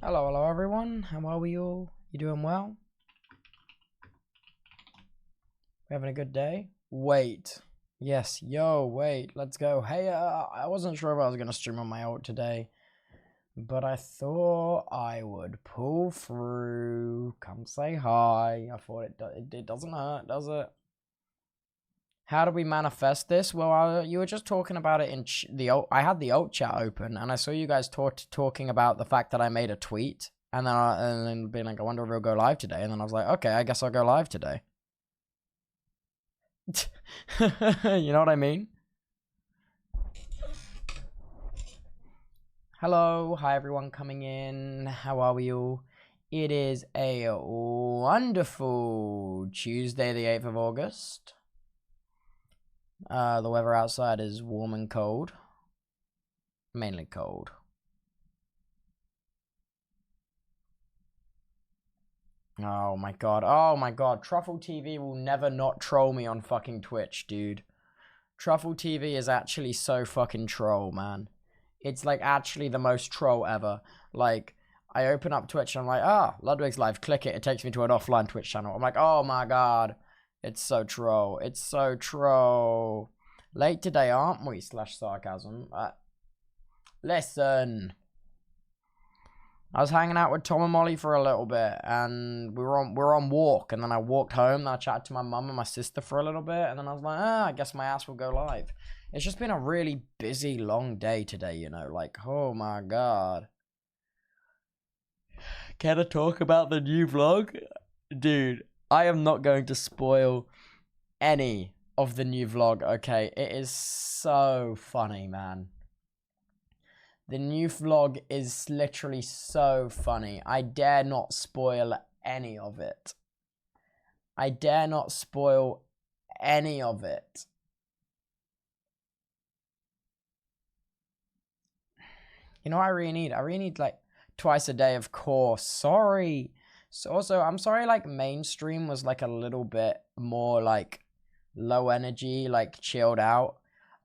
Hello everyone. How are we all? You doing well? We having a good day? Wait. Yes, yo, wait, let's go. Hey, I wasn't sure if I was gonna stream on my ult today, but I thought I would pull through. Come say hi. I thought it doesn't hurt, does it? How do we manifest this? Well, you were just talking about it in the ult. I had the ult chat open, and I saw you guys talking about the fact that I made a tweet. And then being like, I wonder if we'll go live today. And then I was like, okay, I guess I'll go live today. You know what I mean? Hello, hi everyone coming in. How are we all? It is a wonderful Tuesday, the 8th of August. The weather outside is warm and cold. Mainly cold. Oh my god. Oh my god. Truffle TV will never not troll me on fucking Twitch, dude. Truffle TV is actually so fucking troll, man. It's like actually the most troll ever. Like, I open up Twitch and I'm like, Ludwig's live, click it. It takes me to an offline Twitch channel. I'm like, oh my god. It's so troll. It's so troll. Late today, aren't we? /sarcasm. Listen. I was hanging out with Tom and Molly for a little bit, and we were on walk, and then I walked home, and I chatted to my mum and my sister for a little bit, and then I was like, I guess my ass will go live. It's just been a really busy, long day today, you know, like, oh my god. Can I talk about the new vlog? Dude, I am not going to spoil any of the new vlog, okay? It is so funny, man. The new vlog is literally so funny. I dare not spoil any of it. I dare not spoil any of it. You know what I really need? I really need like twice a day, of course. Sorry. So also, I'm sorry like mainstream was like a little bit more like low energy, like chilled out.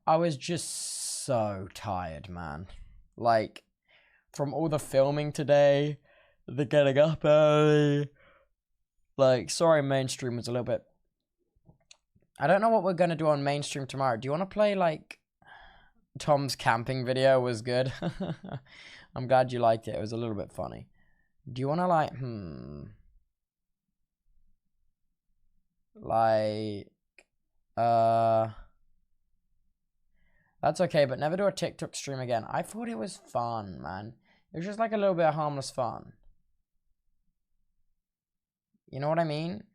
I was just so tired, man. Like, from all the filming today, the getting up early. Like, sorry, mainstream was a little bit. I don't know what we're gonna do on mainstream tomorrow. Do you want to play like Tom's camping video was good? I'm glad you liked it. It was a little bit funny. Do you want to like that's okay, but never do a TikTok stream again. I thought it was fun, man. It was just like a little bit of harmless fun. You know what I mean?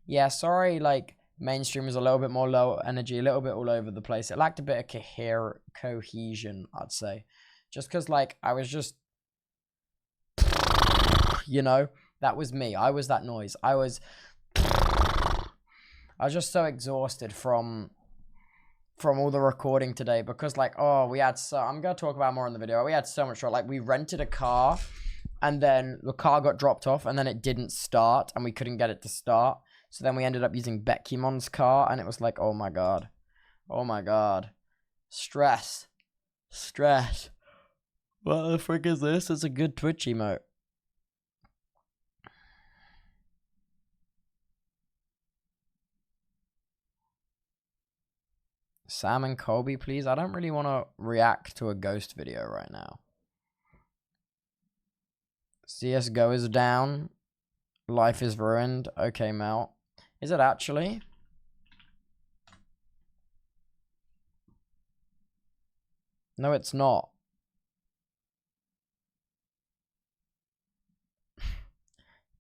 Yeah, sorry, like, mainstream is a little bit more low energy, a little bit all over the place. It lacked a bit of cohesion, I'd say. Just because, like, I was just... You know? That was me. I was that noise. I was just so exhausted from all the recording today because like we had I'm gonna talk about more in the video. We had so much like we rented a car and then the car got dropped off and then it didn't start and we couldn't get it to start, so then we ended up using Beckymon's car and it was like, oh my god, stress. What the frick is this? It's a good Twitch emote. Sam and Colby, please. I don't really want to react to a ghost video right now. CSGO is down. Life is ruined. Okay, Mel. Is it actually? No, it's not.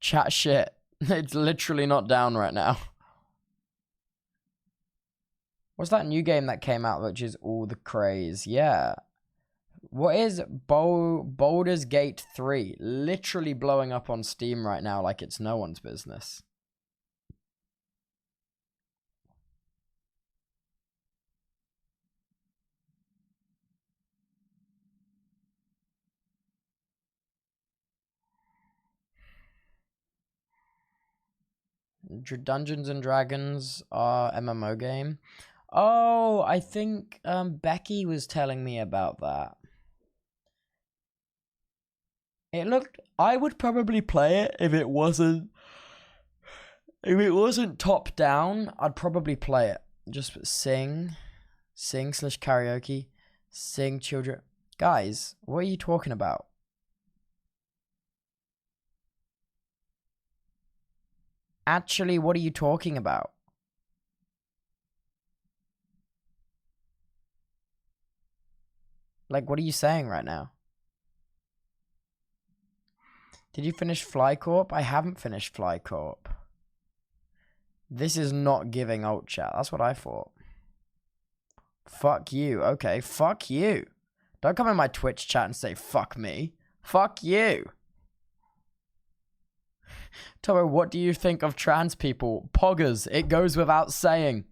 Chat shit. It's literally not down right now. What's that new game that came out which is all the craze? Yeah. What is Baldur's Gate 3? Literally blowing up on Steam right now like it's no one's business. Dungeons and Dragons MMO game. Oh, I think Becky was telling me about that. It looked... I would probably play it if it wasn't... If it wasn't top down, I'd probably play it. Just sing slash karaoke, sing children. Guys, what are you talking about? Actually, what are you talking about? Like, what are you saying right now? Did you finish Fly Corp? I haven't finished Fly Corp. This is not giving alt chat. That's what I thought. Fuck you. Okay, fuck you. Don't come in my Twitch chat and say fuck me. Fuck you. Tubbo, what do you think of trans people? Poggers. It goes without saying.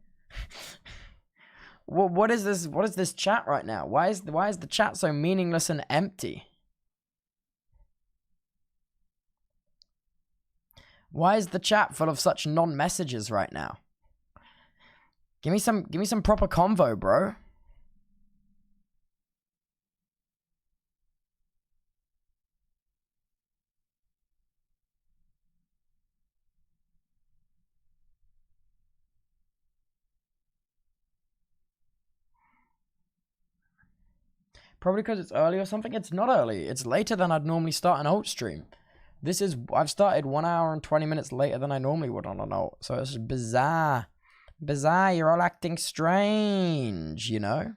What is this? What is this chat right now? Why is the chat so meaningless and empty? Why is the chat full of such non-messages right now? Give me some proper convo, bro. Probably because it's early or something. It's not early. It's later than I'd normally start an alt stream. I've started 1 hour and 20 minutes later than I normally would on an alt. So it's bizarre. Bizarre, you're all acting strange, you know?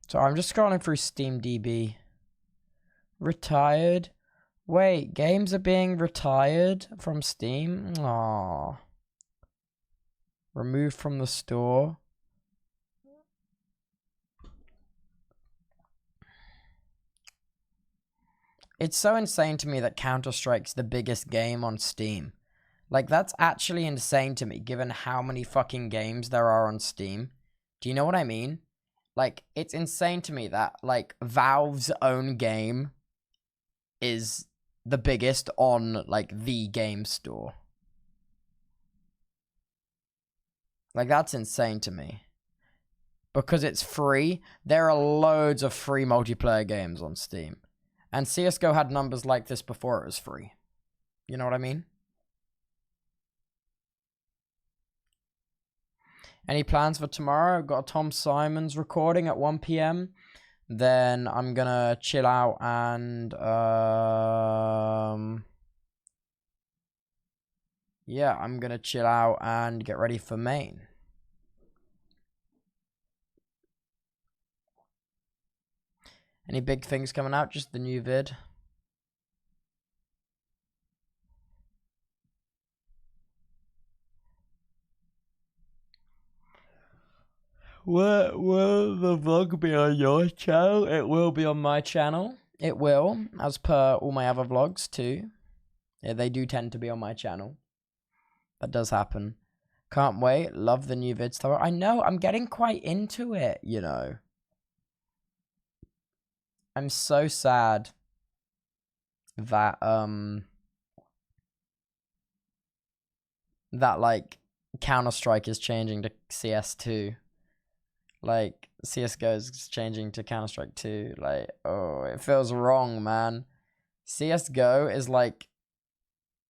So I'm just scrolling through SteamDB. Retired. Wait, games are being retired from Steam? Aww. Removed from the store. It's so insane to me that Counter-Strike's the biggest game on Steam. Like, that's actually insane to me, given how many fucking games there are on Steam. Do you know what I mean? Like, it's insane to me that, like, Valve's own game is the biggest on, like, the game store. Like, that's insane to me. Because it's free, there are loads of free multiplayer games on Steam. And CSGO had numbers like this before it was free. You know what I mean? Any plans for tomorrow? I've got a Tom Simons recording at 1 p.m. Then I'm gonna chill out and yeah, I'm gonna chill out and get ready for main. Any big things coming out? Just the new vid. Will the vlog be on your channel? It will be on my channel. It will, as per all my other vlogs too. Yeah, they do tend to be on my channel. That does happen. Can't wait. Love the new vid stuff. I know, I'm getting quite into it, you know. I'm so sad that, that, like, Counter-Strike is changing to CS2. Like, CSGO is changing to Counter-Strike 2. Like, oh, it feels wrong, man. CSGO is like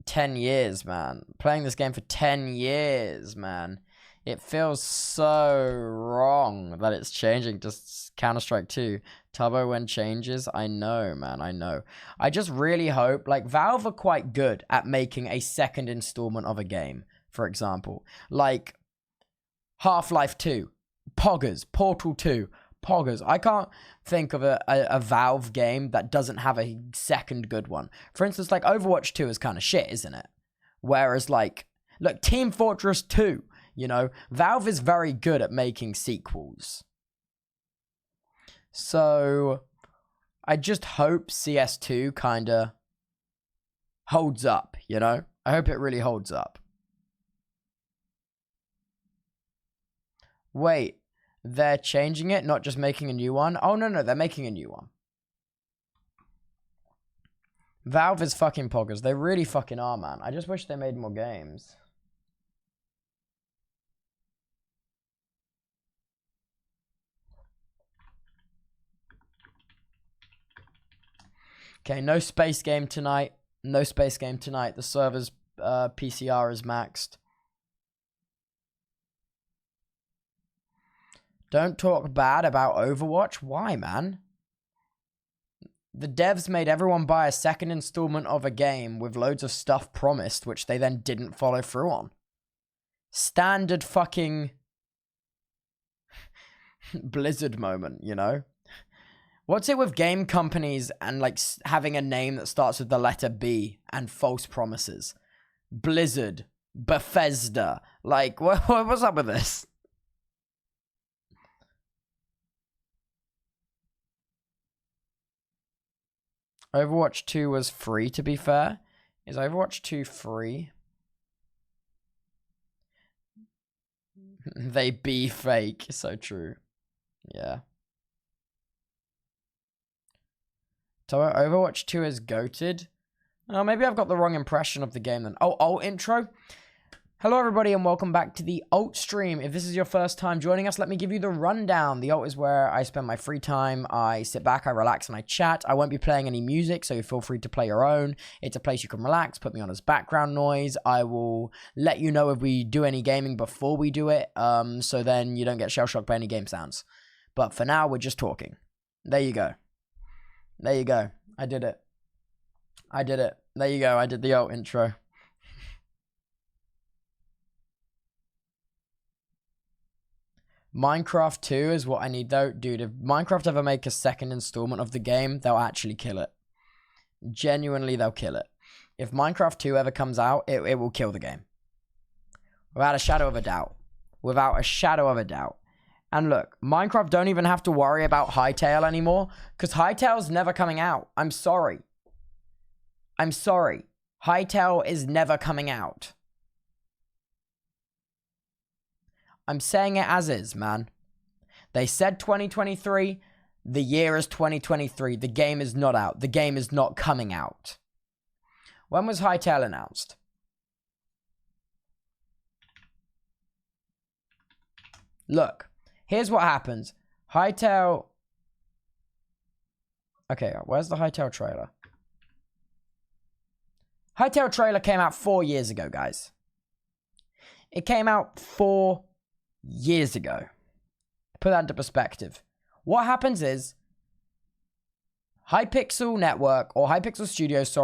10 years, man. Playing this game for 10 years, man. It feels so wrong that it's changing to Counter-Strike 2. Tubbo when changes, I know, man, I know. I just really hope, like, Valve are quite good at making a second installment of a game, for example. Like, Half-Life 2. Poggers, Portal 2, Poggers. I can't think of a Valve game that doesn't have a second good one. For instance, like Overwatch 2 is kind of shit, isn't it? Whereas, like, look, Team Fortress 2, you know, Valve is very good at making sequels. So, I just hope CS2 kind of holds up, you know? I hope it really holds up. Wait. They're changing it, not just making a new one. Oh, no, they're making a new one. Valve is fucking poggers. They really fucking are, man. I just wish they made more games. Okay, no space game tonight. No space game tonight. The server's PCR is maxed. Don't talk bad about Overwatch. Why, man? The devs made everyone buy a second installment of a game with loads of stuff promised, which they then didn't follow through on. Standard fucking Blizzard moment, you know? What's it with game companies and, like, having a name that starts with the letter B and false promises? Blizzard, Bethesda. Like, what's up with this? Overwatch 2 was free, to be fair. Is Overwatch 2 free? They be fake. So true. Yeah. So Overwatch 2 is goated. Oh, maybe I've got the wrong impression of the game then. Oh, intro. Hello, everybody, and welcome back to the Alt stream. If this is your first time joining us, let me give you the rundown. The Alt is where I spend my free time. I sit back, I relax, and I chat. I won't be playing any music, so feel free to play your own. It's a place you can relax, put me on as background noise. I will let you know if we do any gaming before we do it, so then you don't get shell-shocked by any game sounds. But for now, we're just talking. There you go. There you go. I did it. I did it. There you go. I did the Alt intro. Minecraft 2 is what I need, though. Dude, if Minecraft ever make a second installment of the game, they'll actually kill it. Genuinely, they'll kill it. If Minecraft 2 ever comes out, it will kill the game. Without a shadow of a doubt. Without a shadow of a doubt. And look, Minecraft don't even have to worry about Hytale anymore, because Hytale's never coming out. I'm sorry. I'm sorry. Hytale is never coming out. I'm saying it as is, man. They said 2023. The year is 2023. The game is not out. The game is not coming out. When was Hytale announced? Look, here's what happens. Hytale... Okay, where's the Hytale trailer? Hytale trailer came out 4 years ago, guys. It came out 4 years ago. Put that into perspective. What happens is Hypixel Network, or Hypixel Studios,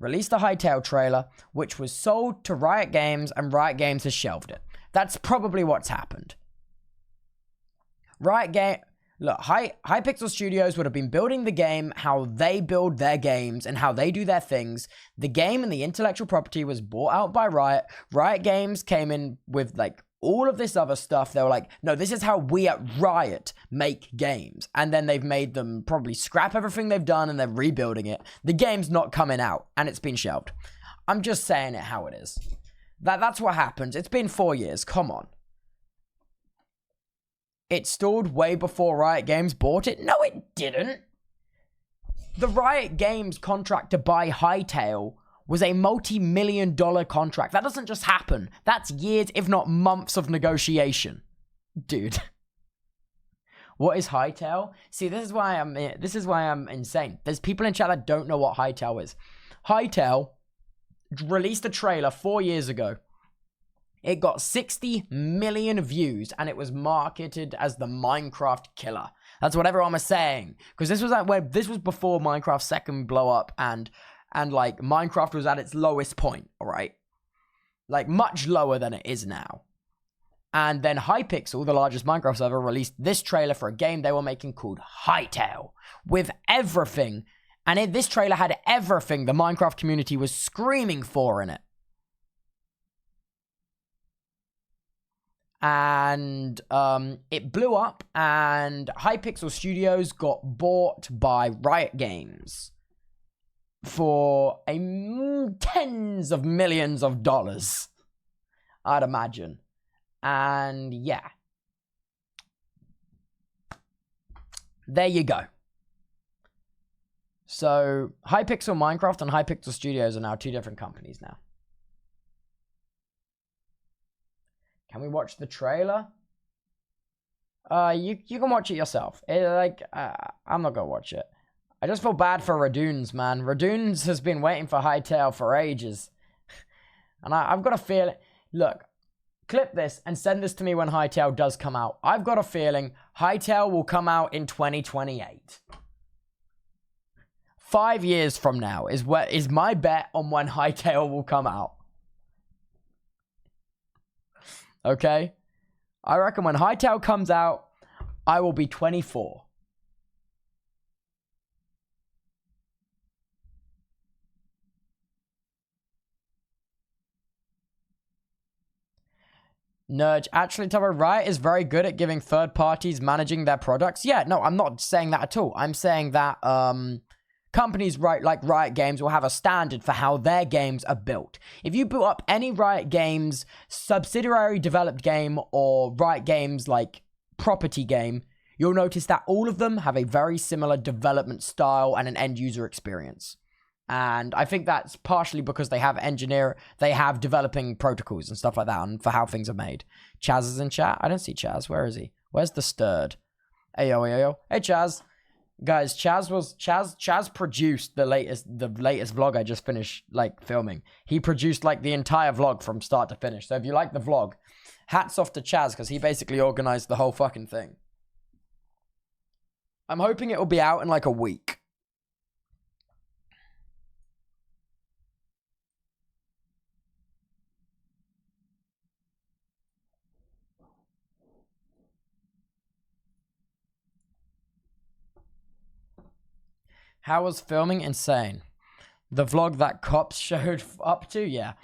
released the Hytale trailer, which was sold to Riot Games, and Riot Games has shelved it. That's probably what's happened. Look, Hypixel Studios would have been building the game how they build their games and how they do their things. The game and the intellectual property was bought out by Riot. Riot Games came in with, like, all of this other stuff. They were like, no, this is how we at Riot make games. And then they've made them probably scrap everything they've done and they're rebuilding it. The game's not coming out and it's been shelved. I'm just saying it how it is. That's what happens. It's been 4 years. Come on. It stalled way before Riot Games bought it. No, it didn't. The Riot Games contract to buy Hytale was a multi-million-dollar contract. That doesn't just happen. That's years, if not months of negotiation. Dude. What is Hytale? See, this is why I'm insane. There's people in chat that don't know what Hytale is. Hytale released a trailer 4 years ago. It got 60 million views, and it was marketed as the Minecraft killer. That's what everyone was saying. Because this was before Minecraft's second blow up, and like Minecraft was at its lowest point, all right? Like much lower than it is now. And then Hypixel, the largest Minecraft server, released this trailer for a game they were making called Hytale with everything. And this trailer had everything the Minecraft community was screaming for in it. And it blew up, and Hypixel Studios got bought by Riot Games for tens of millions of dollars, I'd imagine. And yeah, There you go. So, Hypixel Minecraft and Hypixel Studios are now two different companies now. Can we watch the trailer? You can watch it yourself. I'm not gonna watch it. I just feel bad for Radoons, man. Radoons has been waiting for Hytale for ages. And I've got a feeling... Look, clip this and send this to me when Hytale does come out. I've got a feeling Hytale will come out in 2028. 5 years from now is my bet on when Hytale will come out. Okay? I reckon when Hytale comes out, I will be 24. Nudge. Actually, Tubbo, Riot is very good at giving third parties managing their products. Yeah, no, I'm not saying that at all. I'm saying that companies like Riot Games will have a standard for how their games are built. If you boot up any Riot Games subsidiary developed game or Riot Games like property game, you'll notice that all of them have a very similar development style and an end user experience. And I think that's partially because they have developing protocols and stuff like that and for how things are made. Chaz is in chat. I don't see Chaz. Where is he? Where's the stirred? Ayo, ayo. Hey, Chaz. Guys, Chaz produced the latest vlog I just finished filming. He produced the entire vlog from start to finish. So if you like the vlog, hats off to Chaz because he basically organized the whole fucking thing. I'm hoping it will be out in a week. How was filming? Insane. The vlog that cops showed up to? Yeah.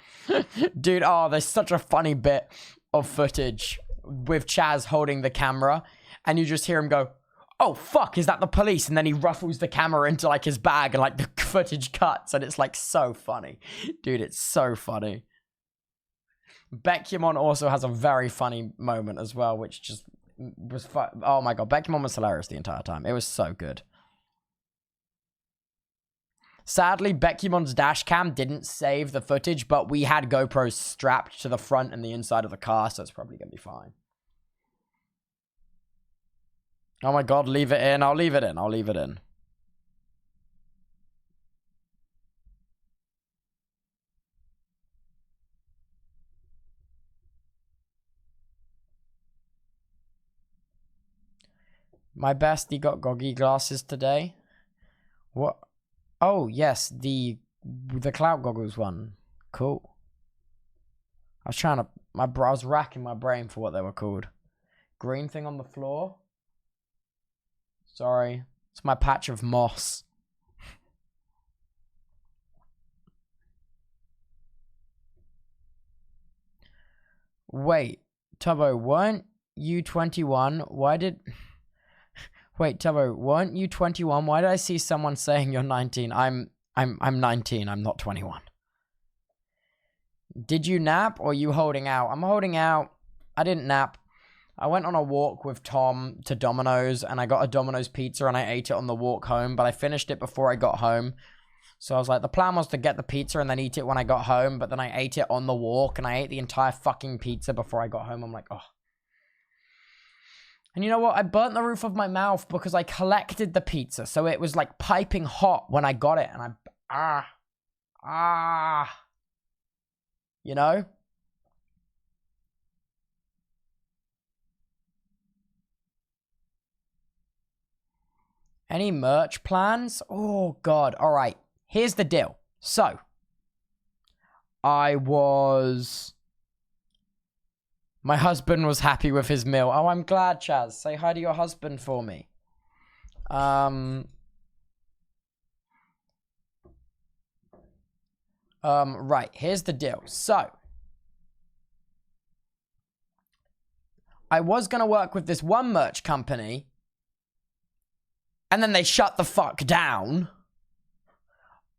Dude, there's such a funny bit of footage with Chaz holding the camera and you just hear him go, oh, fuck, is that the police? And then he ruffles the camera into his bag and the footage cuts and it's so funny. Dude, it's so funny. Beckymon also has a very funny moment as well, which just was fun. Oh my god, Beckymon was hilarious the entire time. It was so good. Sadly, Beckymon's dash cam didn't save the footage, but we had GoPros strapped to the front and the inside of the car, so it's probably going to be fine. Oh my god, leave it in. I'll leave it in. I'll leave it in. My bestie got Goggy glasses today. What? Oh, yes, the clout goggles one. Cool. I was racking my brain for what they were called. Green thing on the floor? Sorry. It's my patch of moss. Wait, Tubbo, weren't you 21? Wait, Tubbo, weren't you 21? Why did I see someone saying you're 19? I'm 19. I'm not 21. Did you nap or are you holding out? I'm holding out. I didn't nap. I went on a walk with Tom to Domino's and I got a Domino's pizza and I ate it on the walk home, but I finished it before I got home. So I was like, the plan was to get the pizza and then eat it when I got home, but then I ate it on the walk and I ate the entire fucking pizza before I got home. I'm like, oh. And you know what? I burnt the roof of my mouth because I collected the pizza. So it was piping hot when I got it. And you know? Any merch plans? Oh, God. All right. Here's the deal. So, my husband was happy with his meal. Oh, I'm glad, Chaz. Say hi to your husband for me. Right, here's the deal. So, I was going to work with this one merch company, and then they shut the fuck down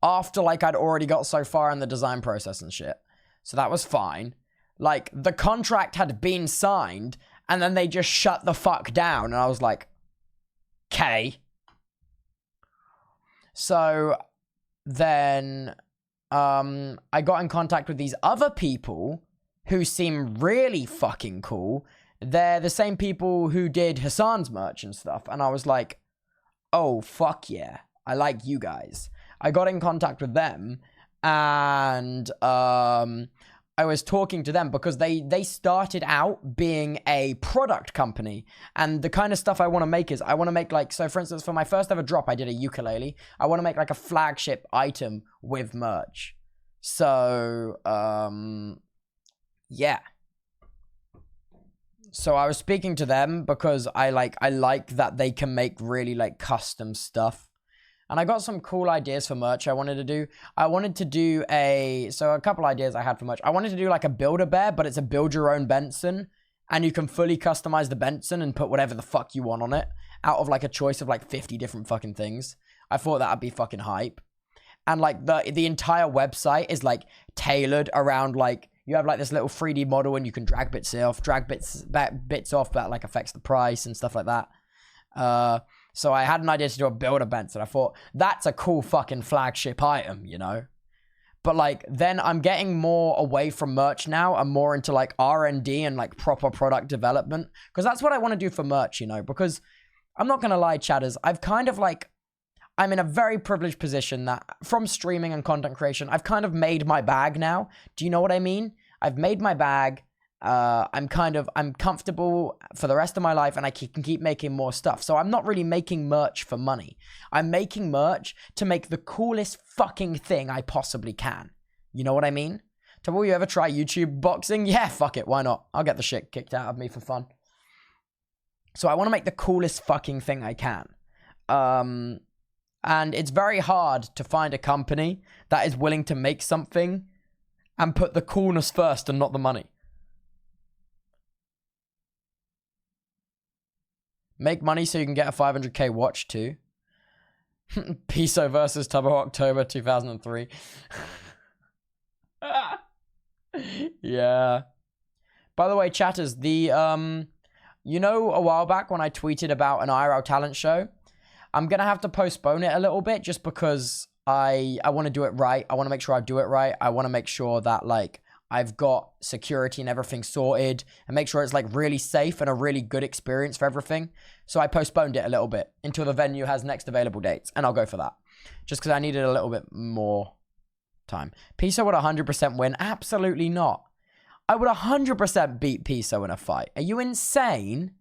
after, I'd already got so far in the design process and shit. So that was fine. The contract had been signed, and then they just shut the fuck down, and I was like, K. So then I got in contact with these other people who seem really fucking cool. They're the same people who did Hassan's merch and stuff. And I was like, oh, fuck yeah. I like you guys. I got in contact with them and I was talking to them because they started out being a product company. And the kind of stuff I want to make is I want to make like, so for instance, for my first ever drop, I did a ukulele. I want to make like a flagship item with merch. So, yeah. So I was speaking to them because I like that they can make really like custom stuff. And I got some cool ideas for merch I wanted to do. I wanted to do so a couple ideas I had for merch. I wanted to do like a Build-A-Bear, but it's a build your own Benson. And you can fully customize the Benson and put whatever the fuck you want on it out of like a choice of like 50 different fucking things. I thought that'd be fucking hype. And like the entire website is like tailored around like, you have like this little 3D model and you can drag bits off that like affects the price and stuff like that. So I had an idea to do a Build-A-Benson. I thought, that's a cool fucking flagship item, you know? But like, then I'm getting more away from merch now. I'm more into like R&D and like proper product development. Because that's what I want to do for merch, you know? Because I'm not going to lie, chatters. I've kind of like, I'm in a very privileged position that from streaming and content creation, I've kind of made my bag now. Do you know what I mean? I've made my bag. I'm comfortable for the rest of my life and I can keep making more stuff. So I'm not really making merch for money. I'm making merch to make the coolest fucking thing I possibly can. You know what I mean? Tubbo, you ever try YouTube boxing? Yeah, fuck it. Why not? I'll get the shit kicked out of me for fun. So I want to make the coolest fucking thing I can. And it's very hard to find a company that is willing to make something and put the coolness first and not the money. Make money so you can get a 500k watch too. Piso versus Tubbo October 2003. Yeah. By the way, chatters, you know, a while back when I tweeted about an IRL talent show, I'm going to have to postpone it a little bit just because I want to do it right. I want to make sure I do it right. I want to make sure that like I've got security and everything sorted and make sure it's like really safe and a really good experience for everything. So I postponed it a little bit until the venue has next available dates and I'll go for that just because I needed a little bit more time. Piso would 100% win. Absolutely not. I would 100% beat Piso in a fight. Are you insane?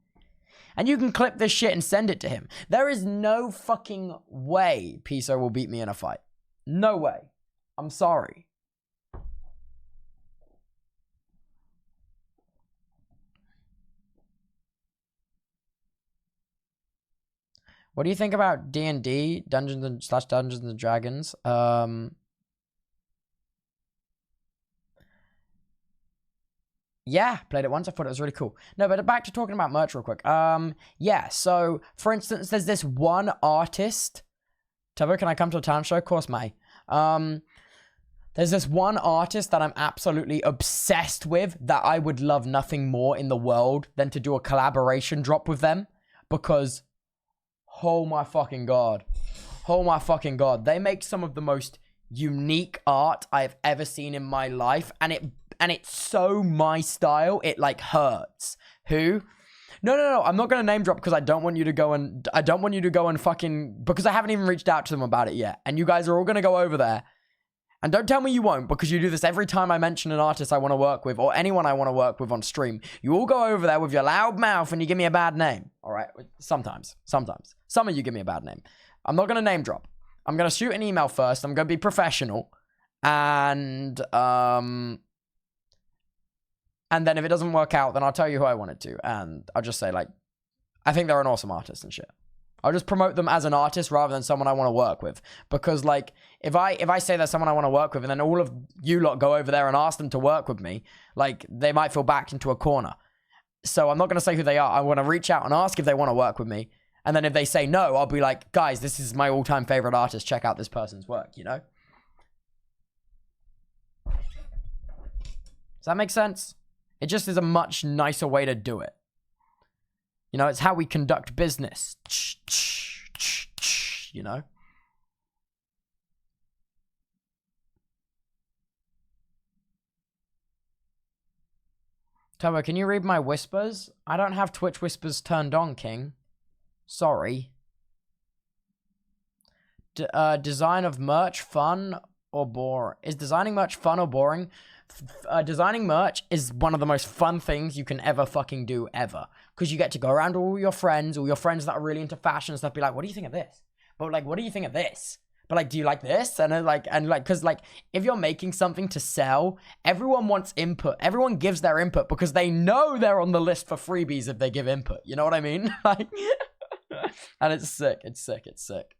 And you can clip this shit and send it to him. There is no fucking way Piso will beat me in a fight. No way. I'm sorry. What do you think about D&D, Dungeons and Dragons? Yeah, played it once. I thought it was really cool. No, but back to talking about merch real quick. Yeah, so, for instance, there's this one artist. Tubbo, can I come to a talent show? Of course, May. There's this one artist that I'm absolutely obsessed with that I would love nothing more in the world than to do a collaboration drop with them. Because, oh my fucking God. Oh my fucking God. They make some of the most unique art I've ever seen in my life. And it's so my style, it like hurts. Who? No. I'm not gonna name drop because I don't want you to go and fucking, because I haven't even reached out to them about it yet. And you guys are all gonna go over there. And don't tell me you won't, because you do this every time I mention an artist I want to work with or anyone I want to work with on stream. You all go over there with your loud mouth and you give me a bad name. All right? Sometimes. Some of you give me a bad name. I'm not gonna name drop. I'm gonna shoot an email first. I'm gonna be professional. And then if it doesn't work out, then I'll tell you who I want it to. And I'll just say, like, I think they're an awesome artist and shit. I'll just promote them as an artist rather than someone I want to work with. Because, like, if I say there's someone I want to work with and then all of you lot go over there and ask them to work with me, like, they might feel backed into a corner. So I'm not going to say who they are. I want to reach out and ask if they want to work with me. And then if they say no, I'll be like, guys, this is my all-time favorite artist. Check out this person's work, you know? Does that make sense? It just is a much nicer way to do it. You know, it's how we conduct business. You know? Tubbo, can you read my whispers? I don't have Twitch whispers turned on, King. Sorry. Design of merch fun or boring? Is designing merch fun or boring? Designing merch is one of the most fun things you can ever fucking do ever, because you get to go around to all your friends that are really into fashion and stuff, be like, what do you think of this? But like, what do you think of this? But like, do you like this? And because like, if you're making something to sell, everyone wants input. Everyone gives their input because they know they're on the list for freebies if they give input. You know what I mean? Like, and it's sick. It's sick. It's sick.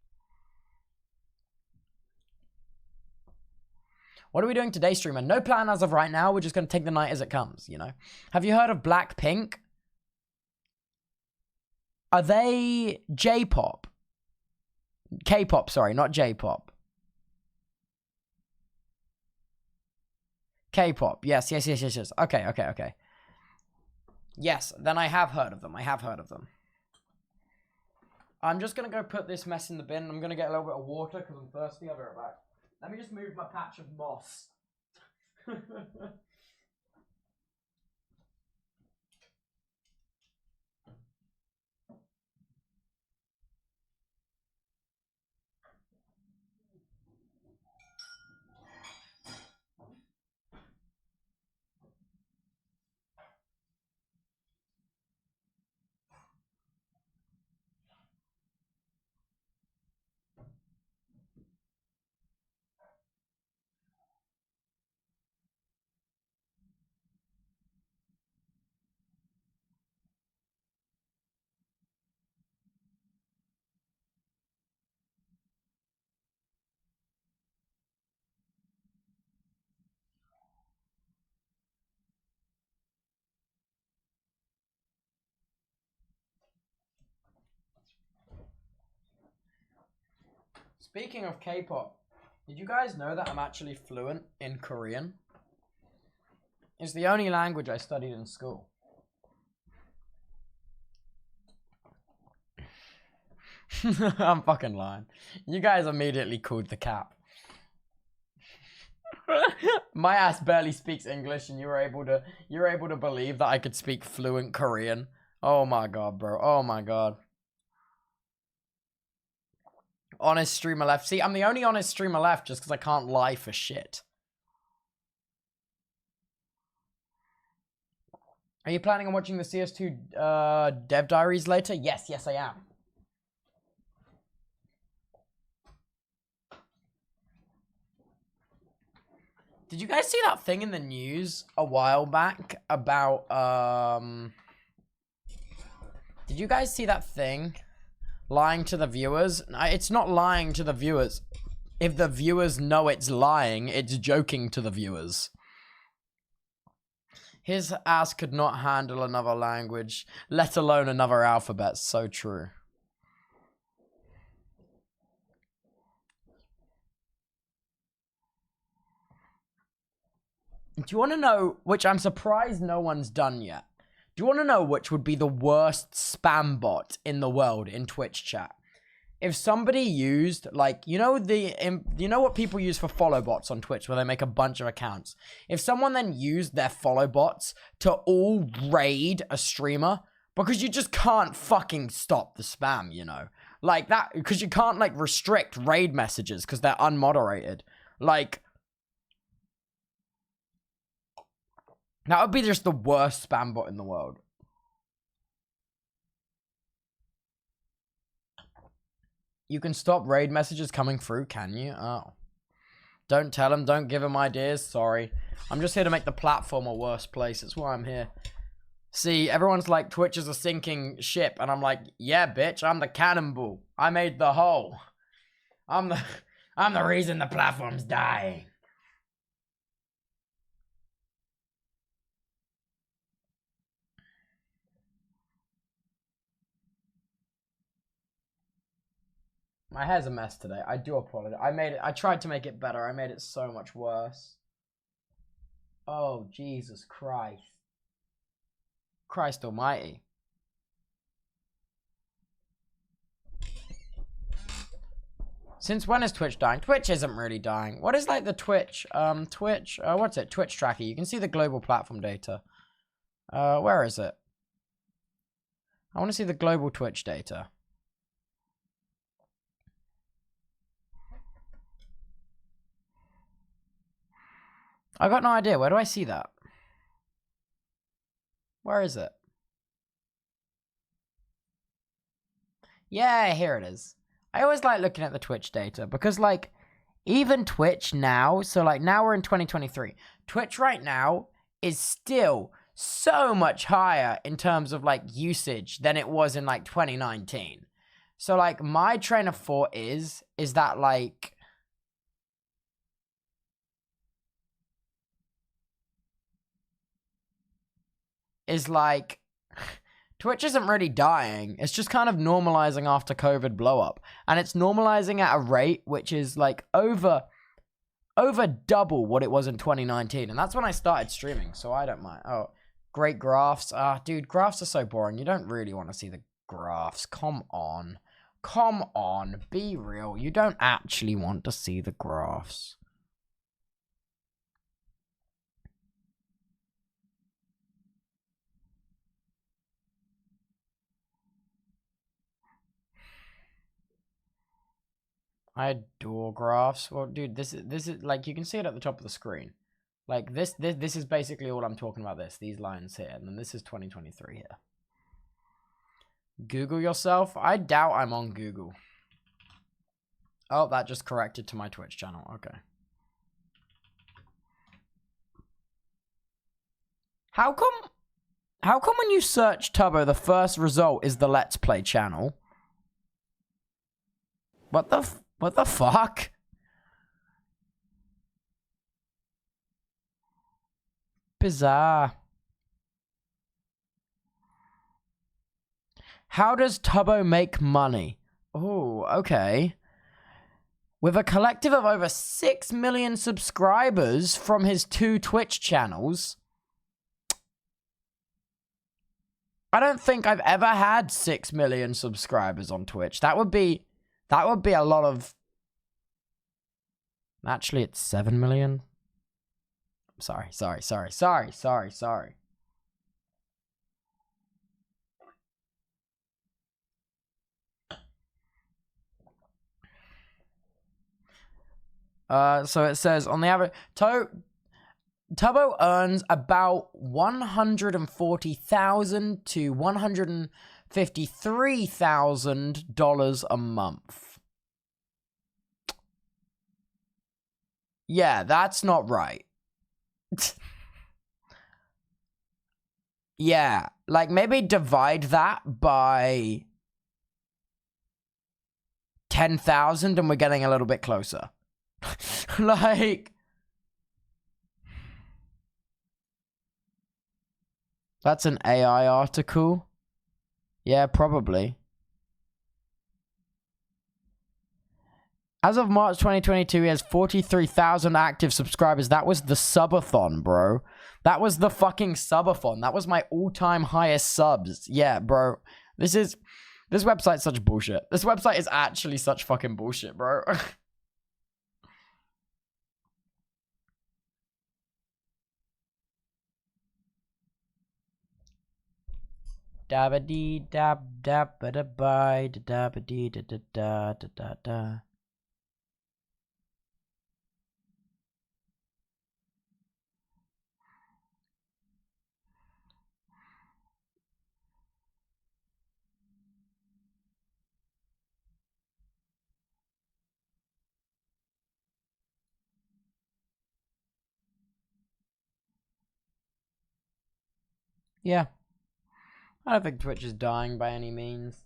What are we doing today, streamer? No plan as of right now. We're just going to take the night as it comes, you know? Have you heard of Blackpink? Are they J-pop? K-pop, sorry, not J-pop. K-pop, yes. Okay. Yes, then I have heard of them. I'm just going to go put this mess in the bin. I'm going to get a little bit of water because I'm thirsty. I'll be right back. Let me just move my patch of moss. Speaking of K-pop, did you guys know that I'm actually fluent in Korean? It's the only language I studied in school. I'm fucking lying. You guys immediately called the cap. My ass barely speaks English and you're able to believe that I could speak fluent Korean. Oh my god, bro. Oh my god. Honest streamer left. See, I'm the only honest streamer left just because I can't lie for shit. Are you planning on watching the CS2 Dev Diaries later? Yes, I am. Did you guys see that thing in the news a while back about, Did you guys see that thing? Lying to the viewers? It's not lying to the viewers. If the viewers know it's lying, it's joking to the viewers. His ass could not handle another language, let alone another alphabet. So true. Do you want to know, which I'm surprised no one's done yet? Do you want to know which would be the worst spam bot in the world in Twitch chat? If somebody used, like, you know what people use for follow bots on Twitch where they make a bunch of accounts? If someone then used their follow bots to all raid a streamer, because you just can't fucking stop the spam, you know? Like that, because you can't, like, restrict raid messages because they're unmoderated. Like, that would be just the worst spam bot in the world. You can stop raid messages coming through, can you? Oh. Don't tell him, don't give him ideas, sorry. I'm just here to make the platform a worse place, that's why I'm here. See, everyone's like, Twitch is a sinking ship, and I'm like, yeah, bitch, I'm the cannonball. I made the hole. I'm the reason the platform's dying. My hair's a mess today. I do apologize. I tried to make it better. I made it so much worse. Oh, Jesus Christ. Christ almighty. Since when is Twitch dying? Twitch isn't really dying. What is like the Twitch, what's it? Twitch tracker. You can see the global platform data. Where is it? I want to see the global Twitch data. I got no idea. Where do I see that? Where is it? Yeah, here it is. I always like looking at the Twitch data because, like, even Twitch now, so, like, now we're in 2023. Twitch right now is still so much higher in terms of, like, usage than it was in, like, 2019. So, like, my train of thought is that, like, Twitch isn't really dying. It's just kind of normalizing after COVID blow up. And it's normalizing at a rate which is like over double what it was in 2019. And that's when I started streaming, so I don't mind. Oh, great graphs. Dude, graphs are so boring. You don't really want to see the graphs. Come on. Come on. Be real. You don't actually want to see the graphs. I adore graphs. Well, dude, this is like, you can see it at the top of the screen. Like this is basically all I'm talking about. These lines here, and then this is 2023 here. Google yourself. I doubt I'm on Google. Oh, that just corrected to my Twitch channel. Okay. How come when you search Tubbo, the first result is the Let's Play channel? What the fuck? Bizarre. How does Tubbo make money? Oh, okay. With a collective of over 6 million subscribers from his 2 Twitch channels. I don't think I've ever had 6 million subscribers on Twitch. That would be a lot of... Actually, it's 7 million. Sorry. So it says on the average, Tubbo earns about $140,000 to $153,000 a month. Yeah, that's not right. Yeah, like maybe divide that by 10,000 and we're getting a little bit closer. Like, that's an AI article. Yeah, probably. As of March 2022, he has 43,000 active subscribers. That was the subathon, bro. That was the fucking subathon. That was my all-time highest subs. Yeah, bro. This website's such bullshit. This website is actually such fucking bullshit, bro. Dabba dee dab dab ba da bye da dabba dee da da da da da da. Yeah. I don't think Twitch is dying by any means.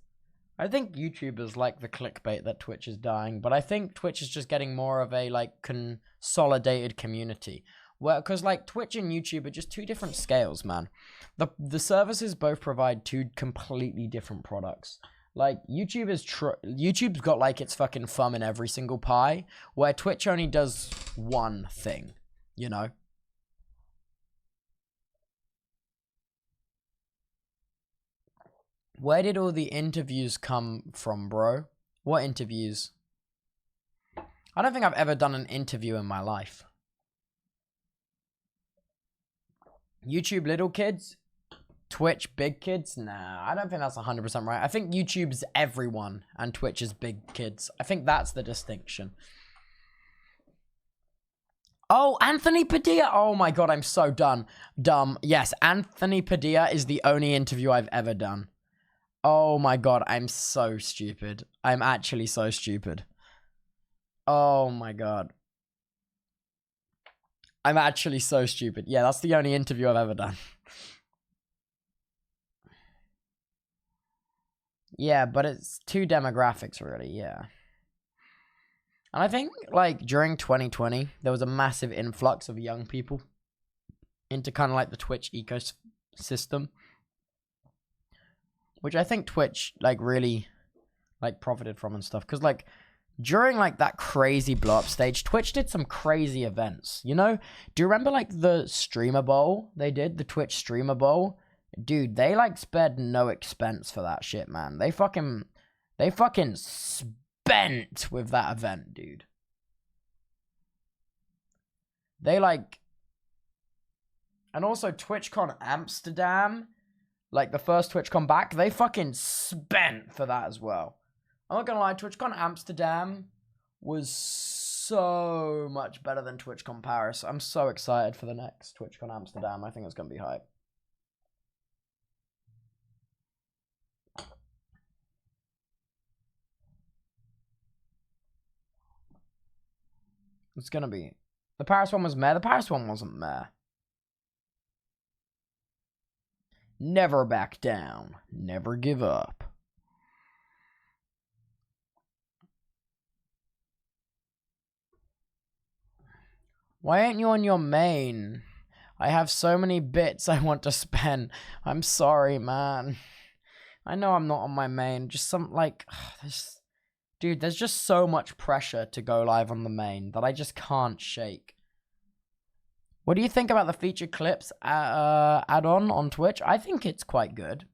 I think YouTubers like the clickbait that Twitch is dying, but I think Twitch is just getting more of a, like, consolidated community. Well, because, like, Twitch and YouTube are just 2 different scales, man. The services both provide 2 completely different products. Like, YouTube's got, like, its fucking thumb in every single pie, where Twitch only does one thing, you know? Where did all the interviews come from, bro? What interviews? I don't think I've ever done an interview in my life. YouTube little kids, Twitch big kids? Nah, I don't think that's 100% right. I think YouTube's everyone and Twitch is big kids. I think that's the distinction. Oh, Anthony Padilla. Oh my god, I'm so dumb. Yes, Anthony Padilla is the only interview I've ever done. Oh my god, I'm so stupid. I'm actually so stupid. Oh my god. I'm actually so stupid. Yeah, that's the only interview I've ever done. Yeah, but it's two demographics, really, yeah. And I think, like, during 2020, there was a massive influx of young people into kind of, like, the Twitch ecosystem. Which I think Twitch, like, really, like, profited from and stuff. Because, like, during, like, that crazy blow-up stage, Twitch did some crazy events, you know? Do you remember, like, the Streamer Bowl they did? The Twitch Streamer Bowl? Dude, they, like, spared no expense for that shit, man. They fucking spent with that event, dude. They, like... And also, TwitchCon Amsterdam, like, the first TwitchCon back, they fucking spent for that as well. I'm not gonna lie, TwitchCon Amsterdam was so much better than TwitchCon Paris. I'm so excited for the next TwitchCon Amsterdam. I think it's gonna be hype. It's gonna be... The Paris one was meh. The Paris one wasn't meh. Never back down. Never give up. Why aren't you on your main? I have so many bits I want to spend. I'm sorry, man. I know I'm not on my main. Just some, like... Dude, there's just so much pressure to go live on the main that I just can't shake. What do you think about the featured clips add-on on Twitch? I think it's quite good.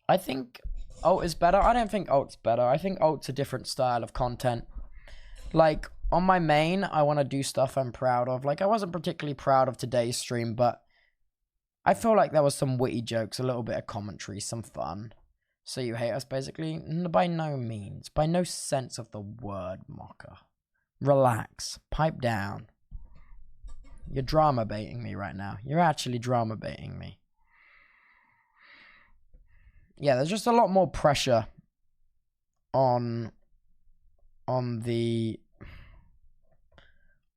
I think alt is better. I don't think alt's better. I think alt's a different style of content. Like, on my main, I want to do stuff I'm proud of. Like, I wasn't particularly proud of today's stream, but I feel like there was some witty jokes, a little bit of commentary, some fun. So you hate us, basically? By no means. By no sense of the word, Mocker. Relax. Pipe down. You're drama baiting me right now. You're actually drama baiting me. Yeah, there's just a lot more pressure on the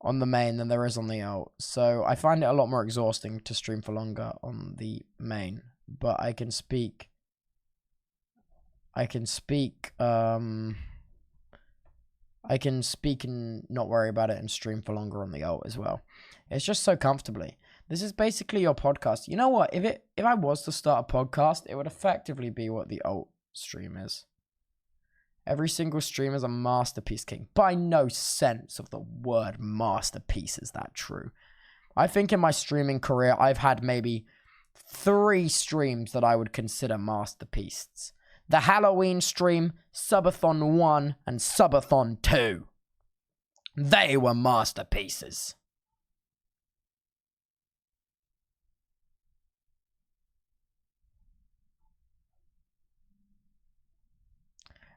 main than there is on the alt. So I find it a lot more exhausting to stream for longer on the main. But I can speak and not worry about it and stream for longer on the alt as well. It's just so comfortably. This is basically your podcast. You know what? If I was to start a podcast, it would effectively be what the alt stream is. Every single stream is a masterpiece, King. By no sense of the word masterpiece is that true. I think in my streaming career, I've had maybe 3 streams that I would consider masterpieces. The Halloween stream, Subathon 1, and Subathon 2. They were masterpieces.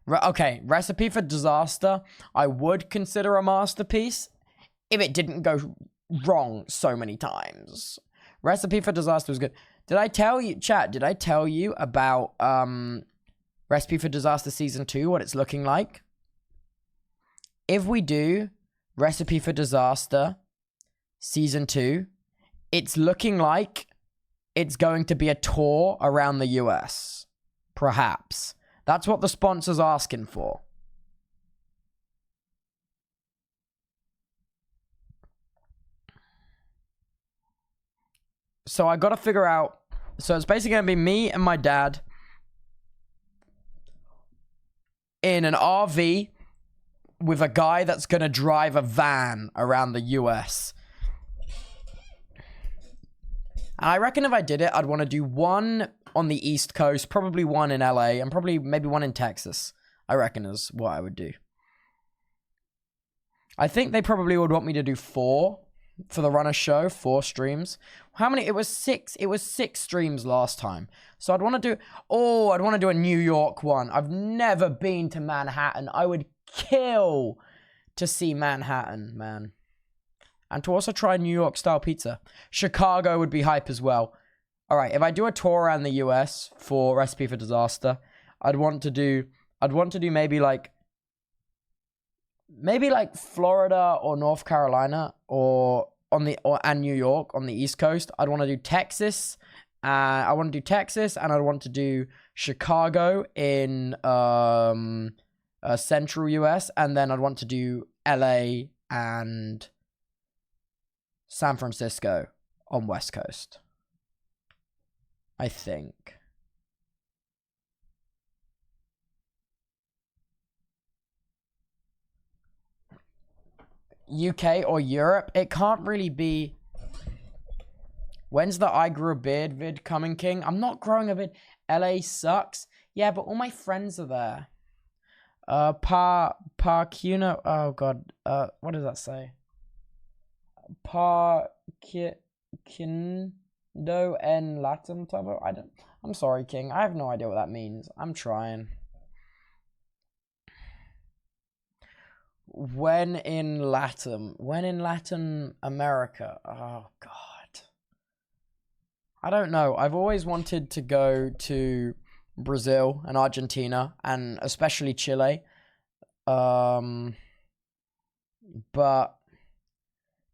Okay, Recipe for Disaster, I would consider a masterpiece if it didn't go wrong so many times. Recipe for Disaster was good. Did I tell you, chat, did I tell you about Recipe for Disaster Season 2, what it's looking like? If we do Recipe for Disaster Season 2, it's looking like it's going to be a tour around the US. Perhaps. That's what the sponsor's asking for. So I gotta figure out... So it's basically gonna be me and my dad in an RV with a guy that's gonna drive a van around the US. And I reckon if I did it, I'd want to do one on the East Coast, probably one in LA, and probably maybe one in Texas. I reckon is what I would do. I think they probably would want me to do 4 for the Runner show, 4 streams. How many? It was 6. It was 6 streams last time. So I'd want to do, I'd want to do a New York one. I've never been to Manhattan. I would kill to see Manhattan, man. And to also try New York style pizza. Chicago would be hype as well. All right, if I do a tour around the US for Recipe for Disaster, I'd want to do maybe like Florida or North Carolina and New York on the East Coast. I'd want to do Texas. I want to do Texas, and I'd want to do Chicago in central US, and then I'd want to do LA and San Francisco on West Coast. I think. UK or Europe, it can't really be. When's the I grew a beard vid coming, King? I'm not growing a beard. LA sucks. Yeah, but all my friends are there. Parcuno. Oh god. What does that say? Parquindo en Latin, Tubbo. I'm sorry, King. I have no idea what that means. I'm trying. When in Latin America? Oh god. I don't know. I've always wanted to go to Brazil and Argentina, and especially Chile. But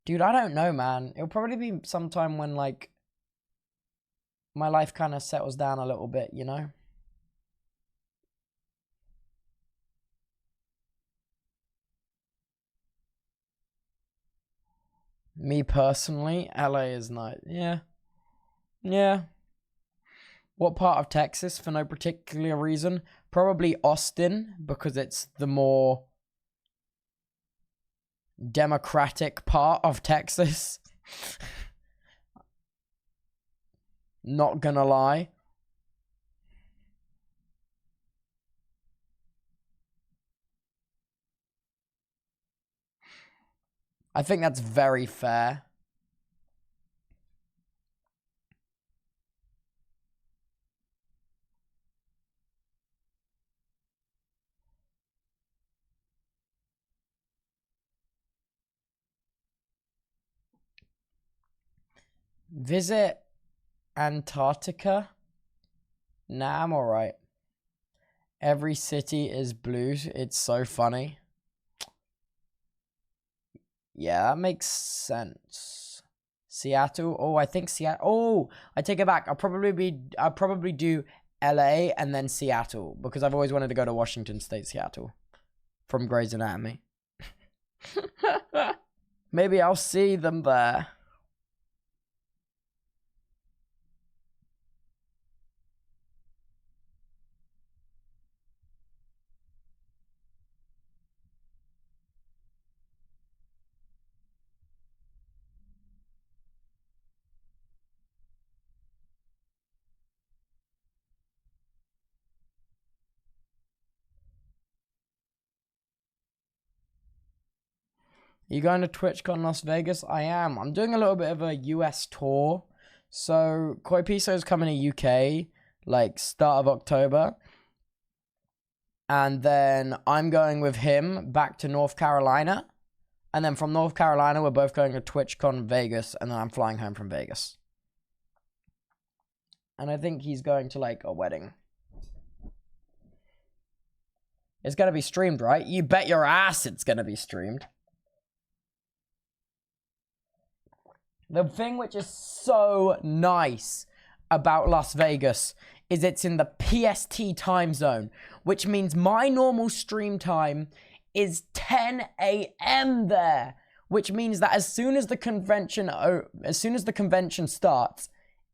dude, I don't know, man. It'll probably be sometime when like my life kind of settles down a little bit, you know? Me personally, LA is nice. Yeah. Yeah. What part of Texas? For no particular reason. Probably Austin, because it's the more democratic part of Texas. Not gonna lie. I think that's very fair. Visit Antarctica? Nah, I'm alright. Every city is blue. It's so funny. Yeah, that makes sense. Seattle. Oh, I think Seattle. Oh, I take it back. I'll probably do LA and then Seattle, because I've always wanted to go to Washington State, Seattle, from Grey's Anatomy. Maybe I'll see them there. You going to TwitchCon Las Vegas? I am. I'm doing a little bit of a US tour. So Koi Piso is coming to UK like start of October. And then I'm going with him back to North Carolina. And then from North Carolina, we're both going to TwitchCon Vegas. And then I'm flying home from Vegas. And I think he's going to like a wedding. It's going to be streamed, right? You bet your ass it's going to be streamed. The thing which is so nice about Las Vegas is it's in the PST time zone, which means my normal stream time is 10 a.m. there, which means that as soon as the convention starts,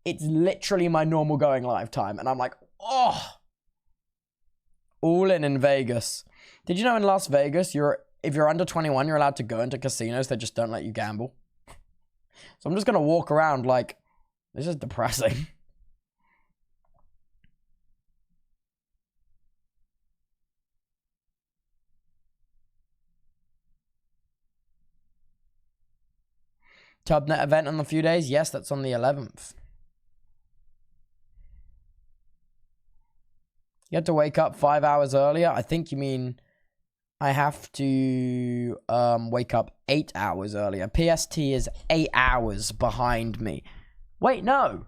it's literally my normal going live time. And I'm like, oh, all in Vegas. Did you know in Las Vegas, if you're under 21, you're allowed to go into casinos. They just don't let you gamble. So I'm just going to walk around like, this is depressing. Tubnet event on a few days? Yes, that's on the 11th. You have to wake up 5 hours earlier? I think you mean I have to wake up 8 hours earlier. PST is 8 hours behind me. Wait, no.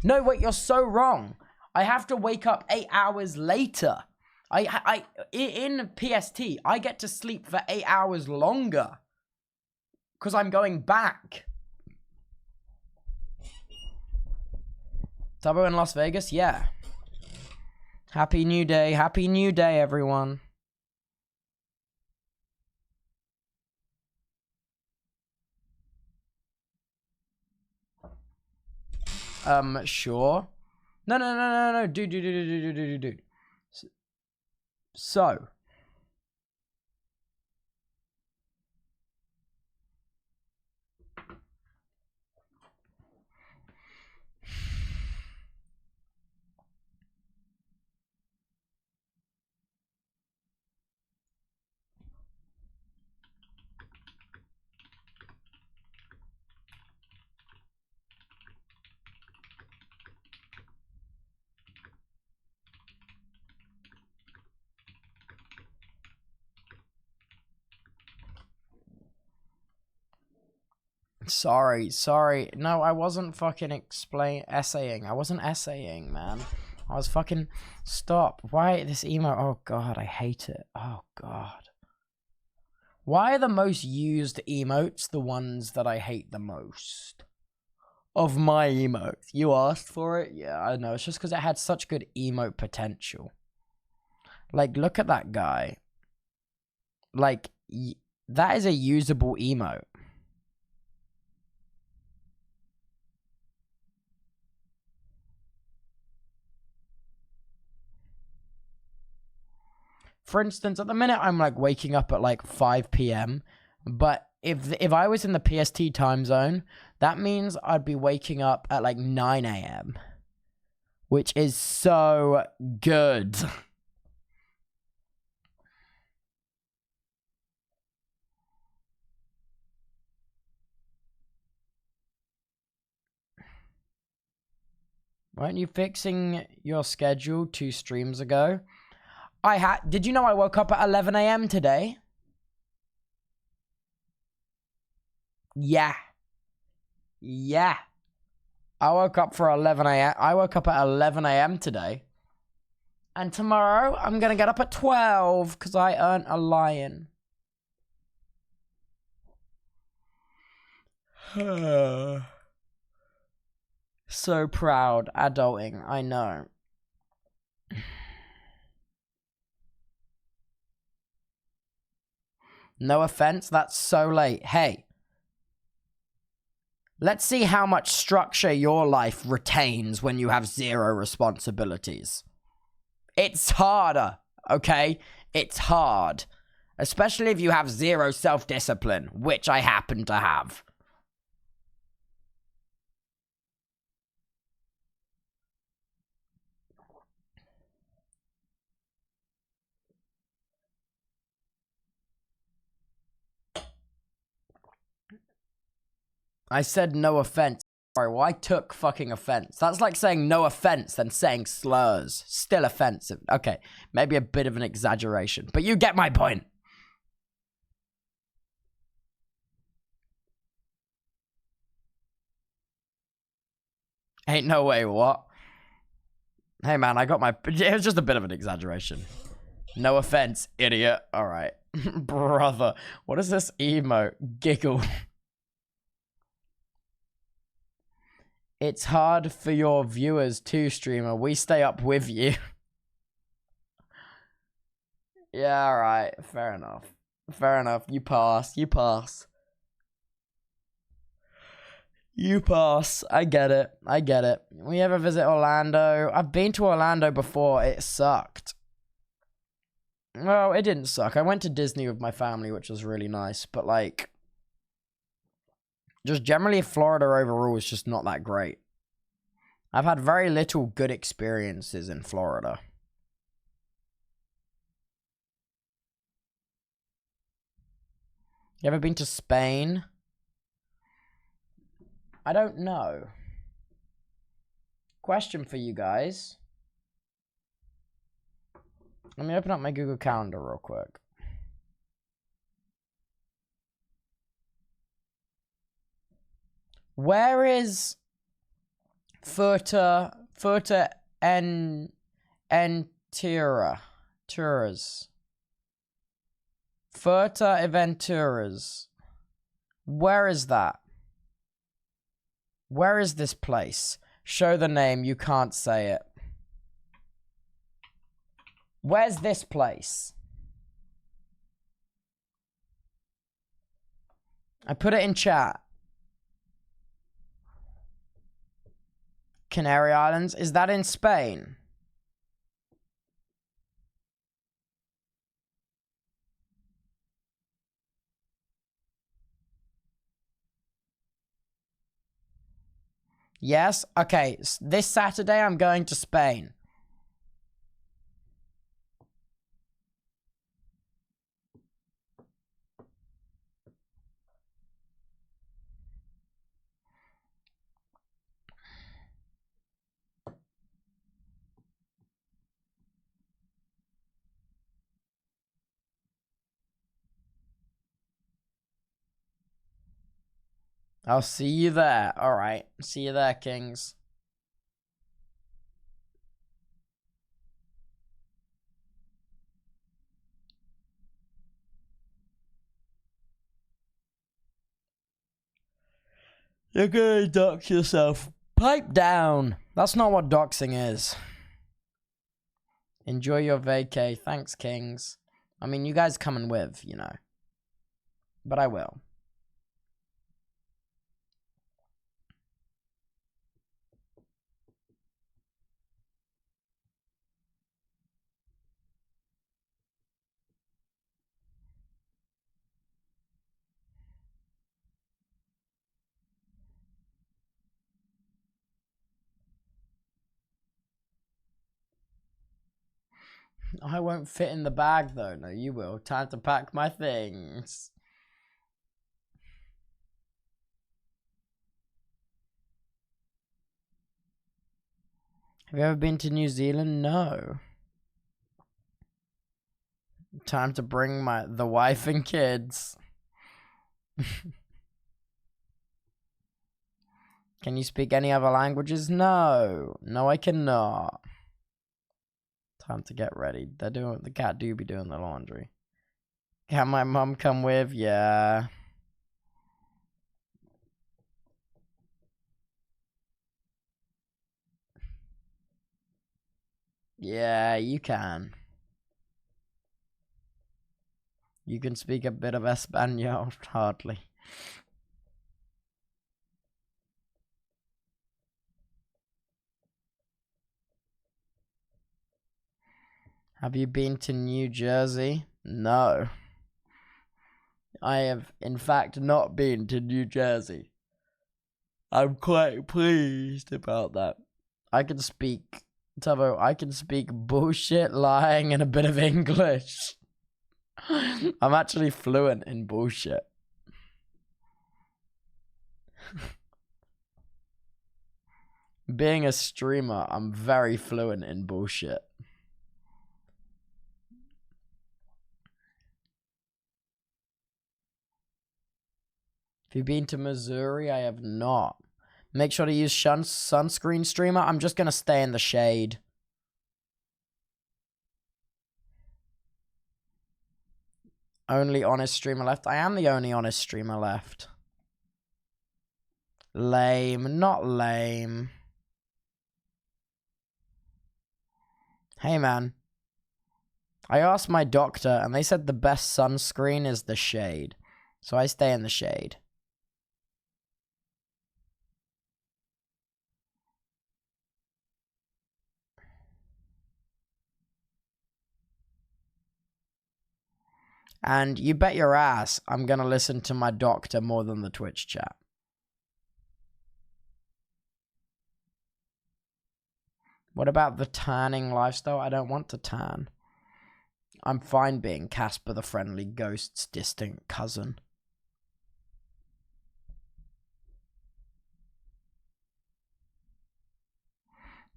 No, wait, you're so wrong. I have to wake up 8 hours later. In PST, I get to sleep for 8 hours longer. Because I'm going back. Tubbo in Las Vegas? Yeah. Happy New Day. Happy New Day, everyone. Sure. No. Dude. So. Sorry. No, I wasn't fucking essaying. I wasn't essaying, man. I was fucking... Stop. Why this emo... Oh, God, I hate it. Oh, God. Why are the most used emotes the ones that I hate the most? Of my emotes. You asked for it? Yeah, I know. It's just because it had such good emote potential. Like, look at that guy. Like, that is a usable emote. For instance, at the minute, I'm like waking up at like 5 p.m. But if I was in the PST time zone, that means I'd be waking up at like 9 a.m. Which is so good. Weren't you fixing your schedule 2 streams ago? Did you know I woke up at 11 a.m. today? Yeah. I woke up for 11 a.m. I woke up at 11 a.m. today. And tomorrow, I'm gonna get up at 12, because I earned a lion. So proud. Adulting. I know. No offense, that's so late. Hey. Let's see how much structure your life retains when you have 0 responsibilities. It's harder, okay? It's hard. Especially if you have 0 self-discipline, which I happen to have. I said no offense. Sorry, well, I took fucking offense. That's like saying no offense than saying slurs. Still offensive. Okay, maybe a bit of an exaggeration, but you get my point. Ain't no way, what? Hey, man, I got my... It was just a bit of an exaggeration. No offense, idiot. All right. Brother, what is this emote? Giggle. It's hard for your viewers too, streamer. We stay up with you. Yeah, all right. Fair enough. Fair enough. You pass. You pass. You pass. I get it. I get it. We ever visit Orlando? I've been to Orlando before. It sucked. Well, it didn't suck. I went to Disney with my family, which was really nice. But, like, just generally Florida overall is just not that great. I've had very little good experiences in Florida. You ever been to Spain? I don't know. Question for you guys. Let me open up my Google Calendar real quick. Where is Furta Turas? Fuerteventuras. Where is that? Where is this place? Show the name, you can't say it. Where's this place? I put it in chat. Canary Islands, is that in Spain? Yes? Okay, this Saturday I'm going to Spain. I'll see you there. Alright, see you there, kings. You're gonna dox yourself. Pipe down. That's not what doxing is. Enjoy your vacay. Thanks, kings. I mean, you guys coming with, you know. But I will. I won't fit in the bag, though. No, you will. Time to pack my things. Have you ever been to New Zealand? No. Time to bring the wife and kids. Can you speak any other languages? No. No, I cannot. Time to get ready. The cat do be doing the laundry. Can my mum come with? Yeah. Yeah, you can. You can speak a bit of Espanol, hardly. Have you been to New Jersey? No. I have, in fact, not been to New Jersey. I'm quite pleased about that. I can speak, Tubbo, I can speak bullshit, lying, and a bit of English. I'm actually fluent in bullshit. Being a streamer, I'm very fluent in bullshit. Have you been to Missouri? I have not. Make sure to use sunscreen, streamer. I'm just going to stay in the shade. Only honest streamer left. I am the only honest streamer left. Lame. Not lame. Hey, man. I asked my doctor, and they said the best sunscreen is the shade. So I stay in the shade. And you bet your ass I'm going to listen to my doctor more than the Twitch chat. What about the tanning lifestyle? I don't want to tan. I'm fine being Casper the Friendly Ghost's distant cousin.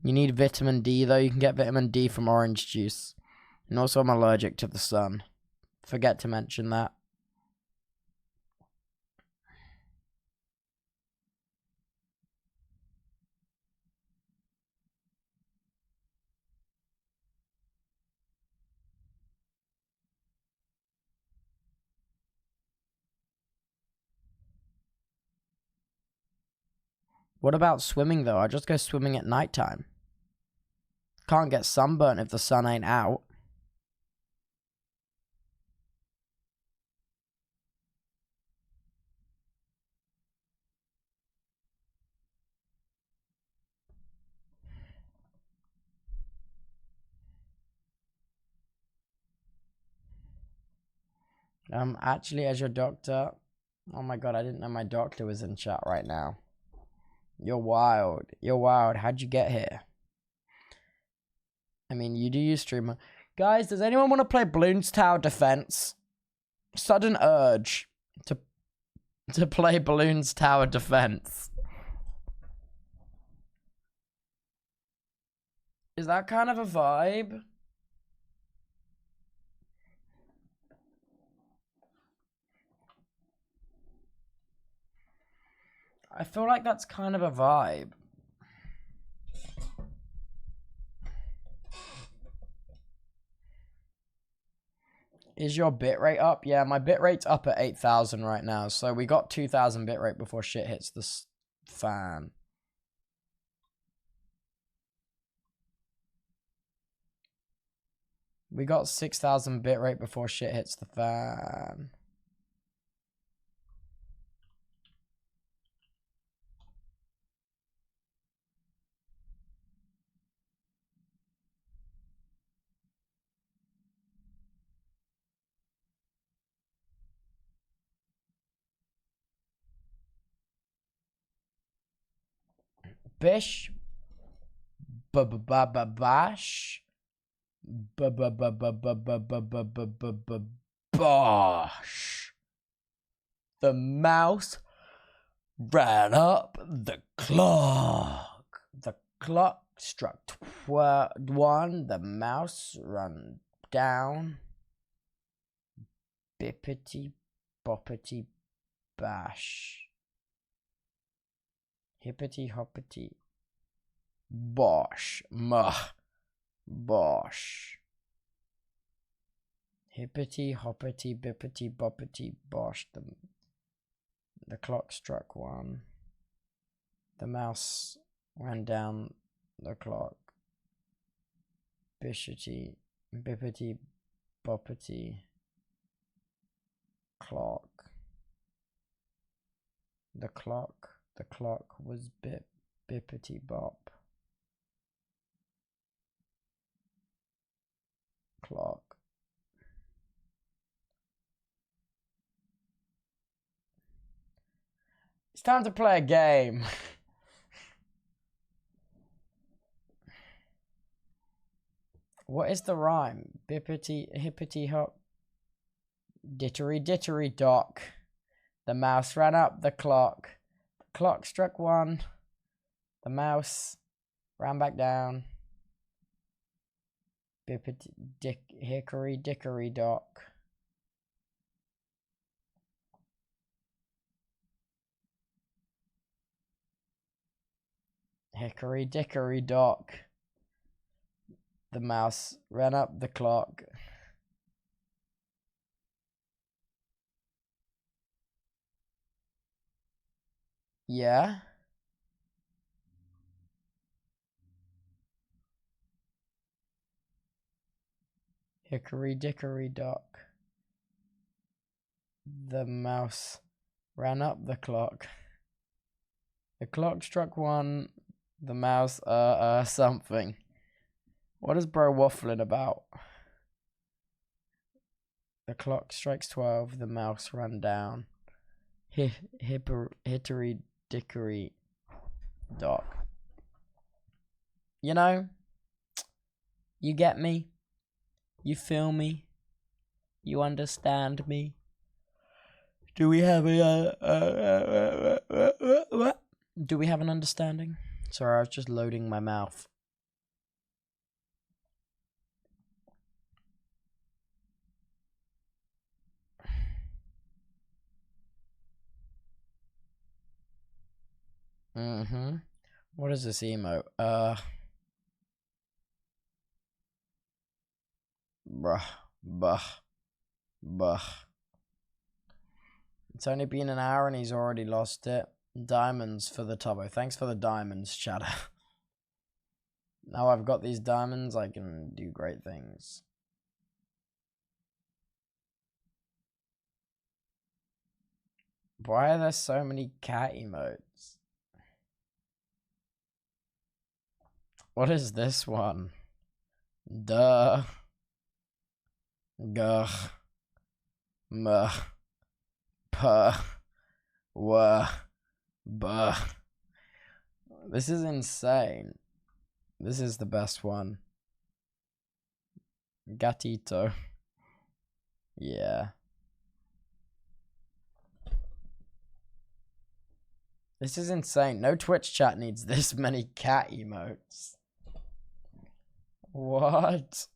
You need vitamin D, though. You can get vitamin D from orange juice. And also, I'm allergic to the sun. Forget to mention that. What about swimming, though? I just go swimming at nighttime. Can't get sunburnt if the sun ain't out. Actually, as your doctor... Oh my god, I didn't know my doctor was in chat right now. You're wild. You're wild. How'd you get here? I mean, you do use streamer. Guys, does anyone want to play Bloons Tower Defense? Sudden urge to play Bloons Tower Defense. Is that kind of a vibe? I feel like that's kind of a vibe. Is your bitrate up? Yeah, my bitrate's up at 8,000 right now. So we got 2,000 bitrate before shit hits the fan. We got 6,000 bitrate before shit hits the fan. Bish. Bash. Bosh. The mouse ran up the clock. The clock struck 1. The mouse ran down. Bippity boppity bash. Hippity hoppity. Bosh. Muh. Bosh. Hippity hoppity bippity boppity bosh. The clock struck 1. The mouse ran down the clock. Bishity bippity boppity clock. The clock was bippity bop. Clock. It's time to play a game. What is the rhyme? Bippity hippity hop. Dittery dittery dock. The mouse ran up the clock. The clock struck 1. The mouse ran back down. Bippity hickory dickory dock. Hickory dickory dock. The mouse ran up the clock. Yeah? Hickory dickory dock. The mouse ran up the clock. The clock struck 1. The mouse, something. What is bro waffling about? The clock strikes 12. The mouse ran down. Hittery dickory dock. You know? You get me? You feel me? You understand me? Do we have a do we have an understanding? Sorry, I was just loading my mouth. Mm-hmm. What is this emote? Bruh. Buh. It's only been an hour and he's already lost it. Diamonds for the Tubbo. Thanks for the diamonds, chatter. Now I've got these diamonds, I can do great things. Why are there so many cat emotes? What is this one? Duh. Gugh. Muh. Puh. Wuh. Buh. This is insane. This is the best one. Gatito. Yeah. This is insane. No Twitch chat needs this many cat emotes. What?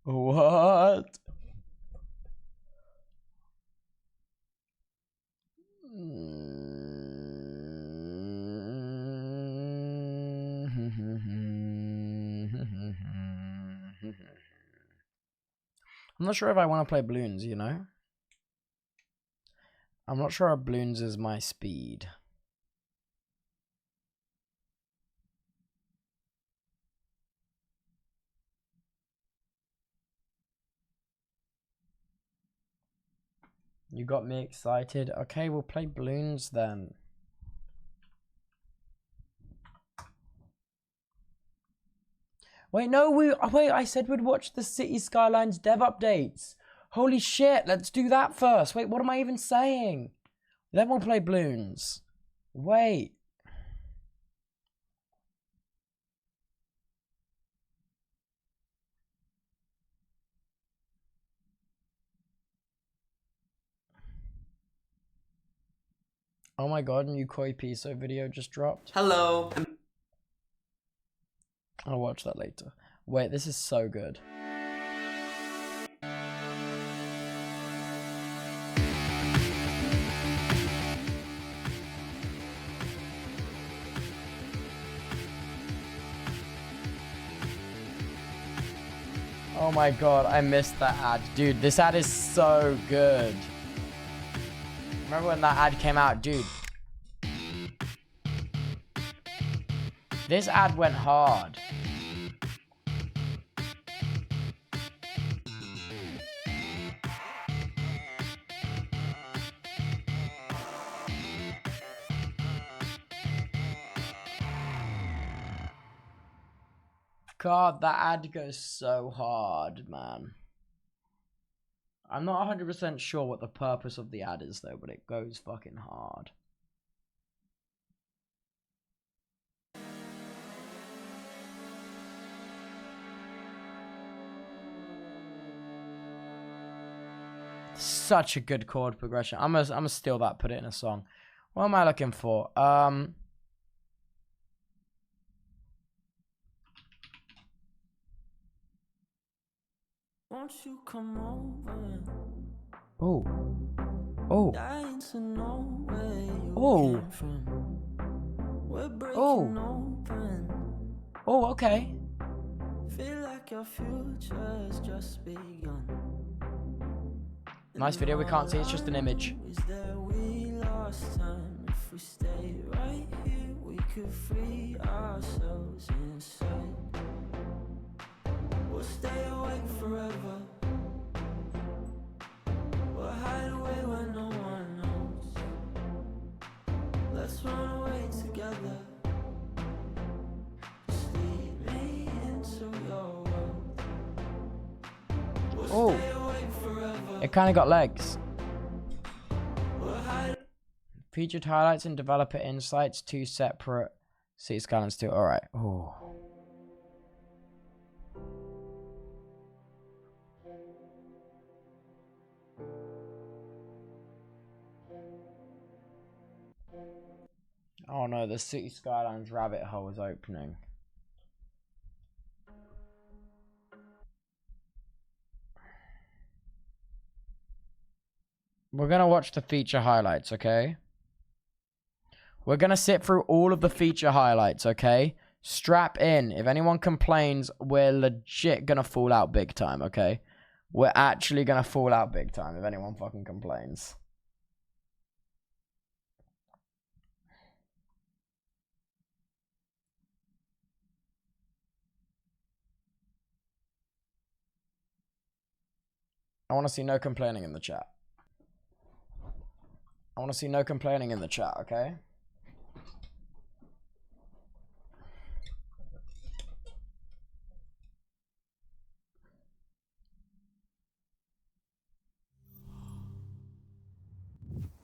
What? I'm not sure if I want to play balloons, you know? I'm not sure if balloons is my speed. You got me excited. Okay, we'll play balloons then. Wait, no, wait, I said we'd watch the City Skylines dev updates. Holy shit, let's do that first. Wait, what am I even saying? Then we'll play balloons. Wait. Oh my god, new Koi Piso video just dropped. Hello. I'll watch that later. Wait, this is so good. Oh my god, I missed that ad. Dude, this ad is so good. Remember when that ad came out? Dude. This ad went hard. God, that ad goes so hard, man. I'm not 100% sure what the purpose of the ad is, though, but it goes fucking hard. Such a good chord progression. I'm gonna steal that, put it in a song. What am I looking for? Won't you come over? Oh. Oh. Dying to know where you came from. We're breaking open. Oh, okay. Feel like your future's just begun. Nice video, we can't see, it's just an image. Is that we lost time? If we stay right here, we could free ourselves inside. We'll stay awake forever. We'll hide away where no one knows. Let's run away together. Just lead me into your world. We'll stay awake forever. It kind of got legs. Featured highlights and developer insights, 2 separate City Skylines 2. Alright. Oh. Oh no, the City Skylines rabbit hole is opening. We're gonna watch the feature highlights, okay? We're going to sit through all of the feature highlights, okay? Strap in. If anyone complains, we're legit going to fall out big time, okay? We're actually going to fall out big time if anyone fucking complains. I want to see no complaining in the chat. I want to see no complaining in the chat, okay?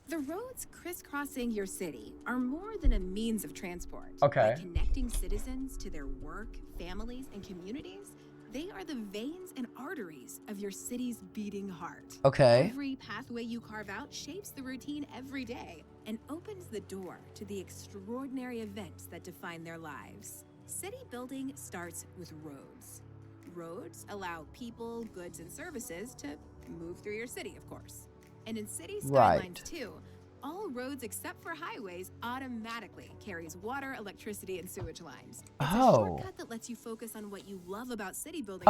The roads crisscrossing your city are more than a means of transport. Okay. By connecting citizens to their work, families, and communities, they are the veins and arteries of your city's beating heart. Okay. Every pathway you carve out shapes the routine every day and opens the door to the extraordinary events that define their lives. City building starts with roads. Roads allow people, goods, and services to move through your city, of course. And in city skylines, too, all roads except for highways automatically carries water, electricity, and sewage lines. It's a shortcut that lets you focus on what you love about city building.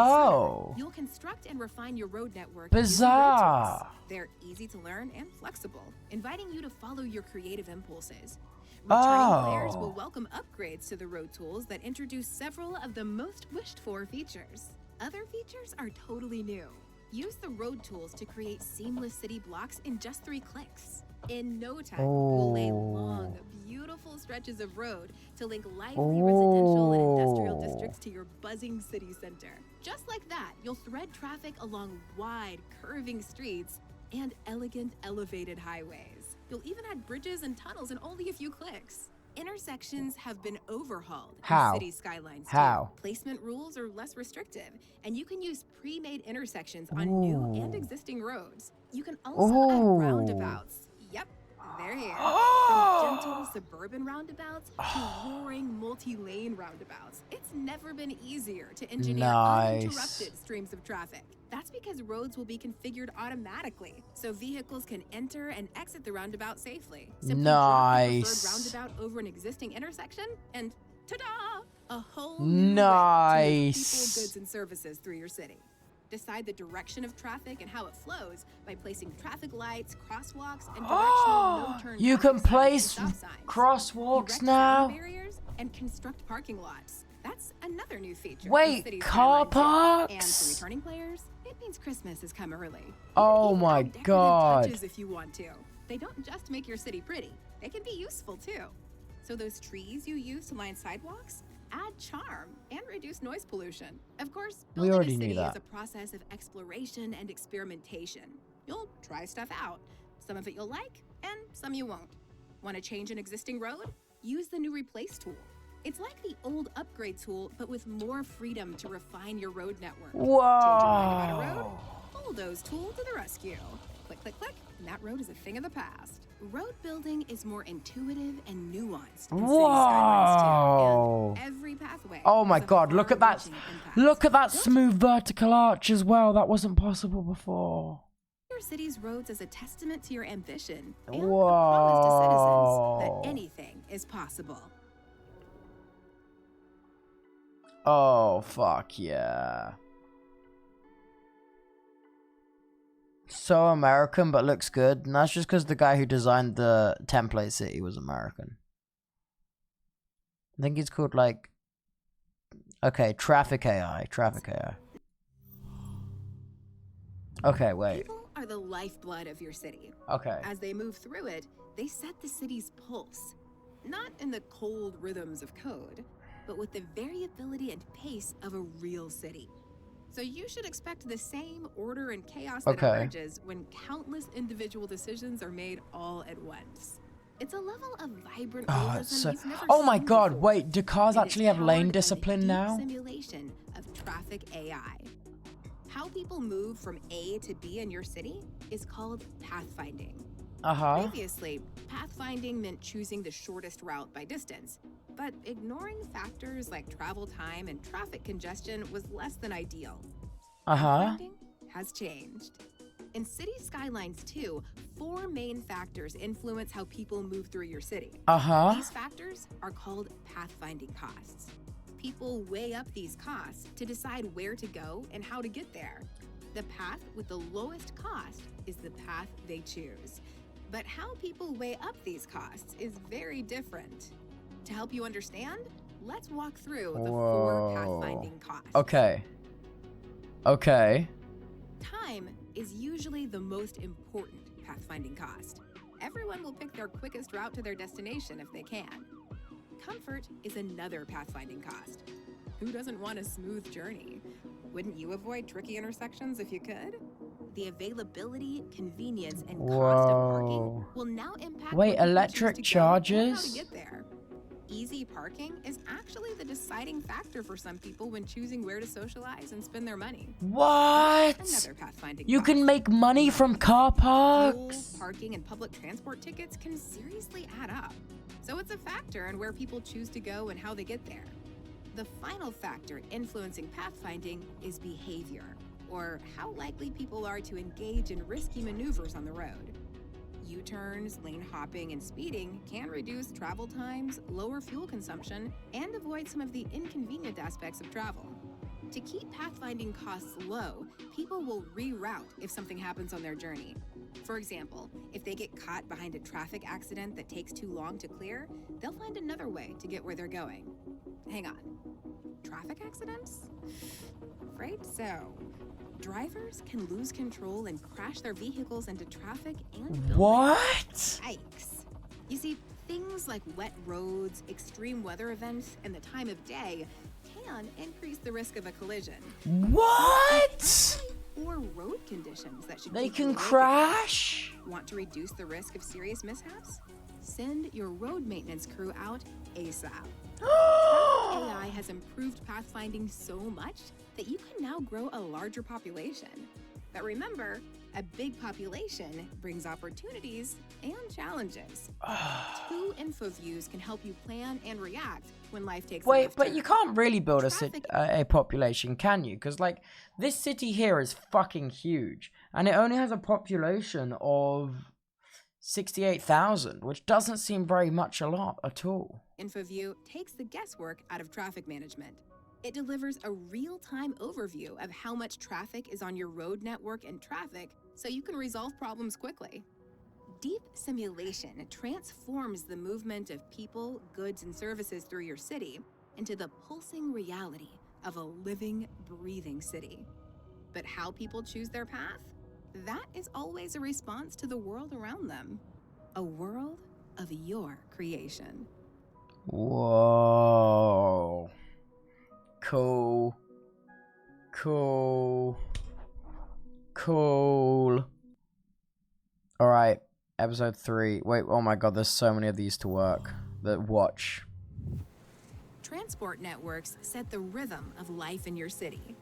You'll construct and refine your road network. Bizarre. They're easy to learn and flexible, inviting you to follow your creative impulses. Returning players will welcome upgrades to the road tools that introduce several of the most wished-for features. Other features are totally new. Use the road tools to create seamless city blocks in just 3 clicks. In no time, you'll lay long, beautiful stretches of road to link lively residential and industrial districts to your buzzing city center. Just like that, you'll thread traffic along wide, curving streets and elegant, elevated highways. You'll even add bridges and tunnels in only a few clicks. Intersections have been overhauled in city skylines too. Placement rules are less restrictive, and you can use pre-made intersections on new and existing roads. You can also add roundabouts. Yep, they're here. From gentle suburban roundabouts to roaring multi-lane roundabouts. It's never been easier to engineer uninterrupted streams of traffic. That's because roads will be configured automatically, so vehicles can enter and exit the roundabout safely. Simply drop the preferred roundabout over an existing intersection, and ta-da! A whole new way to move people, goods, and services through your city. Decide the direction of traffic and how it flows by placing traffic lights, crosswalks, and directional no-turn. You can place crosswalks now. Barriers and construct parking lots. That's another new feature. Wait, car parks? And for returning players, it means Christmas has come early. Oh my god. Touches if you want to. They don't just make your city pretty, they can be useful too. So those trees you use to line sidewalks add charm and reduce noise pollution. Of course, building a city is a process of exploration and experimentation. You'll try stuff out. Some of it you'll like, and some you won't. Want to change an existing road? Use the new Replace tool. It's like the old upgrade tool, but with more freedom to refine your road network. Whoa! Change your mind about a road? Bulldoze tool to the rescue. Click, click, click, and that road is a thing of the past. Road building is more intuitive and nuanced in city skylines too. And every pathway. Oh my god, look at that. Look at that smooth vertical arch as well. That wasn't possible before. Your city's roads as a testament to your ambition and a promise to citizens that anything is possible. Oh, fuck yeah. So American, but looks good. And that's just because the guy who designed the template city was American. I think he's called, like... Okay, Traffic AI. Traffic AI. Okay, wait. People are the lifeblood of your city. Okay. As they move through it, they set the city's pulse. Not in the cold rhythms of code, but with the variability and pace of a real city. So you should expect the same order and chaos that emerges when countless individual decisions are made all at once. It's a level of vibrant realism you've never Oh my seen god, before. wait, do cars actually have lane discipline now? Simulation of traffic AI. How people move from A to B in your city is called pathfinding. Previously, pathfinding meant choosing the shortest route by distance, but ignoring factors like travel time and traffic congestion was less than ideal. Pathfinding has changed. In City Skylines 2, 4 main factors influence how people move through your city. These factors are called pathfinding costs. People weigh up these costs to decide where to go and how to get there. The path with the lowest cost is the path they choose. But how people weigh up these costs is very different. To help you understand, let's walk through the 4 pathfinding costs. Okay. Time is usually the most important pathfinding cost. Everyone will pick their quickest route to their destination if they can. Comfort is another pathfinding cost. Who doesn't want a smooth journey? Wouldn't you avoid tricky intersections if you could? The availability, convenience, and cost of parking will now impact electric charges? And how to get there. Easy parking is actually the deciding factor for some people when choosing where to socialize and spend their money. What? Another pathfinding You cost. can make money from car parks? Fuel, parking, and public transport tickets can seriously add up. So it's a factor in where people choose to go and how they get there. The final factor influencing pathfinding is behavior, or how likely people are to engage in risky maneuvers on the road. U-turns, lane hopping, and speeding can reduce travel times, lower fuel consumption, and avoid some of the inconvenient aspects of travel. To keep pathfinding costs low, people will reroute if something happens on their journey. For example, if they get caught behind a traffic accident that takes too long to clear, they'll find another way to get where they're going. Hang on. Traffic accidents? Afraid so. Drivers can lose control and crash their vehicles into traffic and buildings. What? Yikes. You see, things like wet roads, extreme weather events, and the time of day can increase the risk of a collision. What? Or road conditions that should They keep you can awake at crash? night. Want to reduce the risk of serious mishaps? Send your road maintenance crew out ASAP. AI has improved pathfinding so much that you can now grow a larger population. But remember, a big population brings opportunities and challenges. 2 info views can help you plan and react when life takes a Wait, left but turn. you can't really build Traffic- a population, can you? Because, like, this city here is fucking huge. And it only has a population of 68,000, which doesn't seem very much a lot at all. InfoView takes the guesswork out of traffic management. It delivers a real-time overview of how much traffic is on your road network and traffic, so you can resolve problems quickly. Deep simulation transforms the movement of people, goods, and services through your city into the pulsing reality of a living, breathing city. But how people choose their path? That is always a response to the world around them. A world of your creation. Whoa. Cool. Alright, episode 3. Wait, oh my god, there's so many of these to watch. Transport networks set the rhythm of life in your city.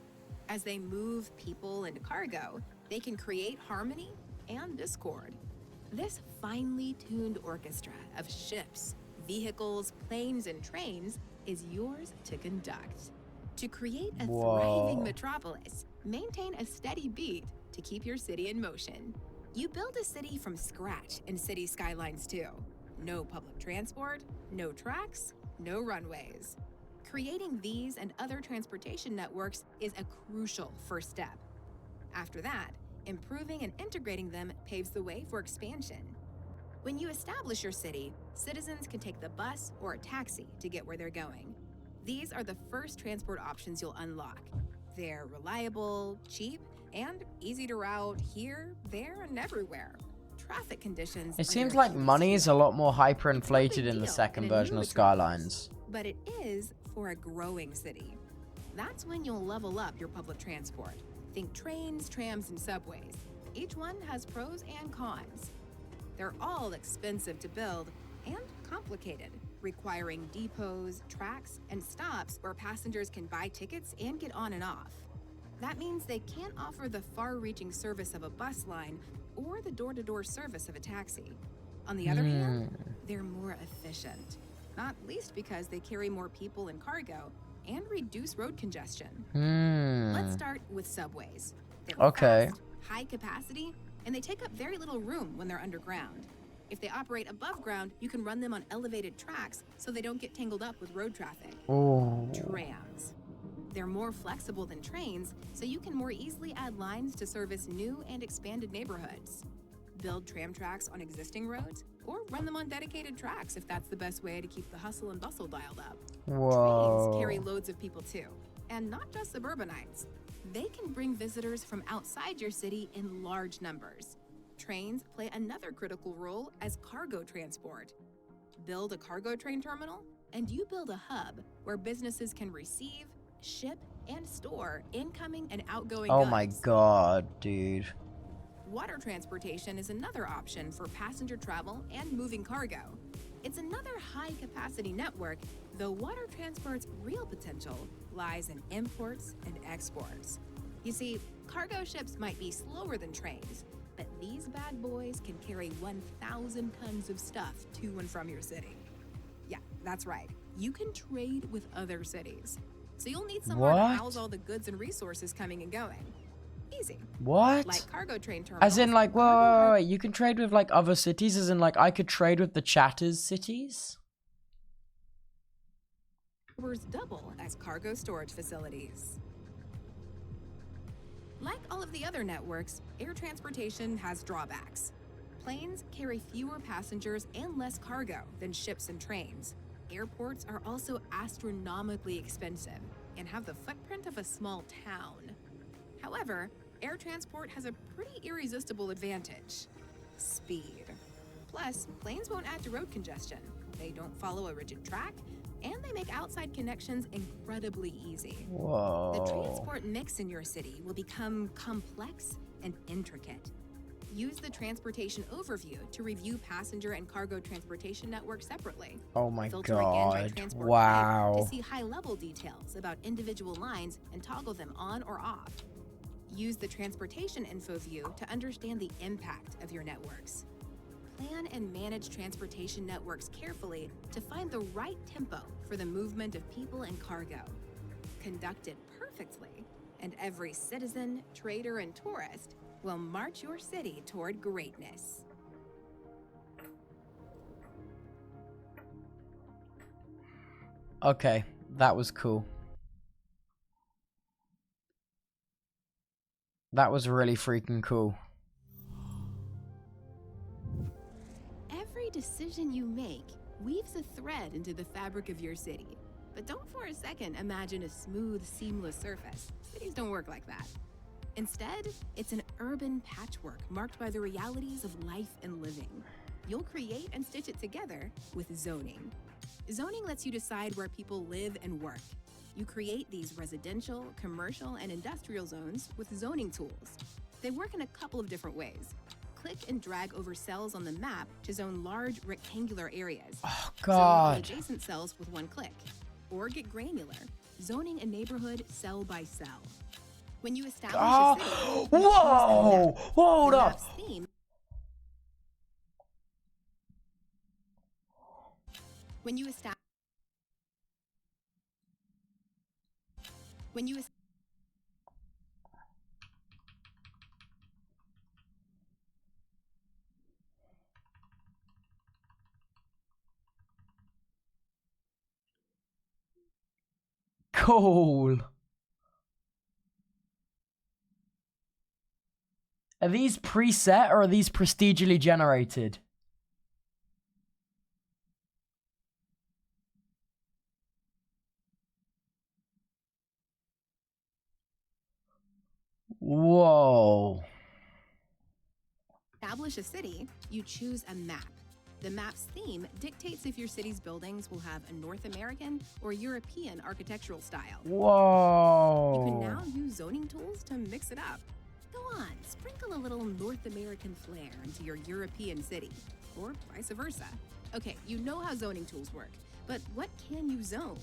As they move people and cargo, they can create harmony and discord. This finely tuned orchestra of ships, vehicles, planes, and trains is yours to conduct. To create a thriving metropolis, maintain a steady beat to keep your city in motion. You build a city from scratch in City Skylines 2. No public transport, no tracks, no runways. Creating these and other transportation networks is a crucial first step. After that, improving and integrating them paves the way for expansion. When you establish your city, citizens can take the bus or a taxi to get where they're going. These are the first transport options you'll unlock. They're reliable, cheap, and easy to route here, there, and everywhere. Traffic conditions. It seems like money is a lot more hyperinflated in the second version of Skylines. But it is for a growing city. That's when you'll level up your public transport. Think trains, trams, and subways. Each one has pros and cons. They're all expensive to build and complicated, requiring depots, tracks, and stops where passengers can buy tickets and get on and off. That means they can't offer the far-reaching service of a bus line or the door-to-door service of a taxi. On the other hand, they're more efficient, not least because they carry more people and cargo and reduce road congestion. Let's start with subways. They're fast, high capacity, and they take up very little room when they're underground. If they operate above ground, you can run them on elevated tracks so they don't get tangled up with road traffic. Oh. Trams. They're more flexible than trains, so you can more easily add lines to service new and expanded neighborhoods. Build tram tracks on existing roads, or run them on dedicated tracks if that's the best way to keep the hustle and bustle dialed up. Whoa. Trains carry loads of people too, and not just suburbanites. They can bring visitors from outside your city in large numbers. Trains play another critical role as cargo transport. Build a cargo train terminal, and you build a hub where businesses can receive, ship, and store incoming and outgoing goods. Oh my god, dude. Water transportation is another option for passenger travel and moving cargo. It's another high-capacity network, though water transport's real potential lies in imports and exports. You see, cargo ships might be slower than trains, but these bad boys can carry 1,000 tons of stuff to and from your city. Yeah, that's right. You can trade with other cities. So you'll need somewhere to house all the goods and resources coming and going. Easy. What? Like cargo train terminals. As in, like, wait, you can trade with, like, other cities? As in, like, I could trade with the Chatters cities? Double as cargo storage facilities. Like all of the other networks, air transportation has drawbacks. Planes carry fewer passengers and less cargo than ships and trains. Airports are also astronomically expensive and have the footprint of a small town. However, air transport has a pretty irresistible advantage: speed. Plus, planes won't add to road congestion, they don't follow a rigid track, and they make outside connections incredibly easy. Whoa. The transport mix in your city will become complex and intricate. Use the transportation overview to review passenger and cargo transportation networks separately. Oh my Filter again by god. transport Wow. type to see high-level details about individual lines and toggle them on or off. Use the transportation info view to understand the impact of your networks. Plan and manage transportation networks carefully to find the right tempo for the movement of people and cargo. Conduct it perfectly, and every citizen, trader, and tourist will march your city toward greatness. Okay, that was cool. That was really freaking cool. Every decision you make weaves a thread into the fabric of your city. But don't for a second imagine a smooth, seamless surface. Cities don't work like that. Instead, it's an urban patchwork marked by the realities of life and living. You'll create and stitch it together with zoning. Zoning lets you decide where people live and work. You create these residential, commercial, and industrial zones with zoning tools. They work in a couple of different ways. Click and drag over cells on the map to zone large rectangular areas. Oh god. Zone adjacent cells with one click. Or get granular, zoning a neighborhood cell by cell. When you establish a city, whoa! Hold up! When you establish Cool. Are these preset or are these prestigiously generated? Whoa. Establish a city, you choose a map. The map's theme dictates if your city's buildings will have a North American or European architectural style. Whoa. You can now use zoning tools to mix it up. Go on, sprinkle a little North American flair into your European city, or vice versa. Okay, you know how zoning tools work, but what can you zone?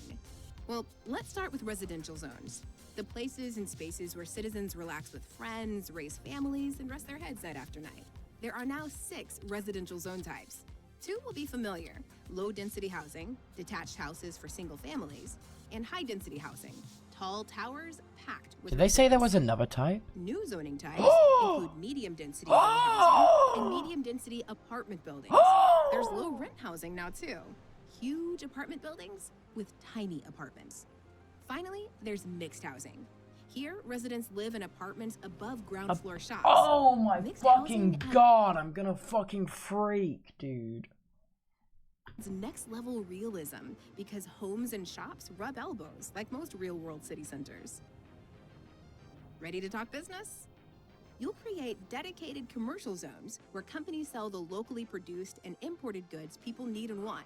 Well, let's start with residential zones. The places and spaces where citizens relax with friends, raise families, and rest their heads night after night. There are now 6 residential zone types. 2 will be familiar: low-density housing, detached houses for single families, and high-density housing, Tall towers packed with Did they say there was residents. another type? New zoning types include medium density low housing and medium density apartment buildings. There's low rent housing now too. Huge apartment buildings with tiny apartments. Finally, there's mixed housing. Here, residents live in apartments above ground floor shops. Oh my Mixed fucking housing god, I'm gonna fucking freak, dude. adds next level realism because homes and shops rub elbows like most real world city centers. Ready to talk business? You'll create dedicated commercial zones where companies sell the locally produced and imported goods people need and want.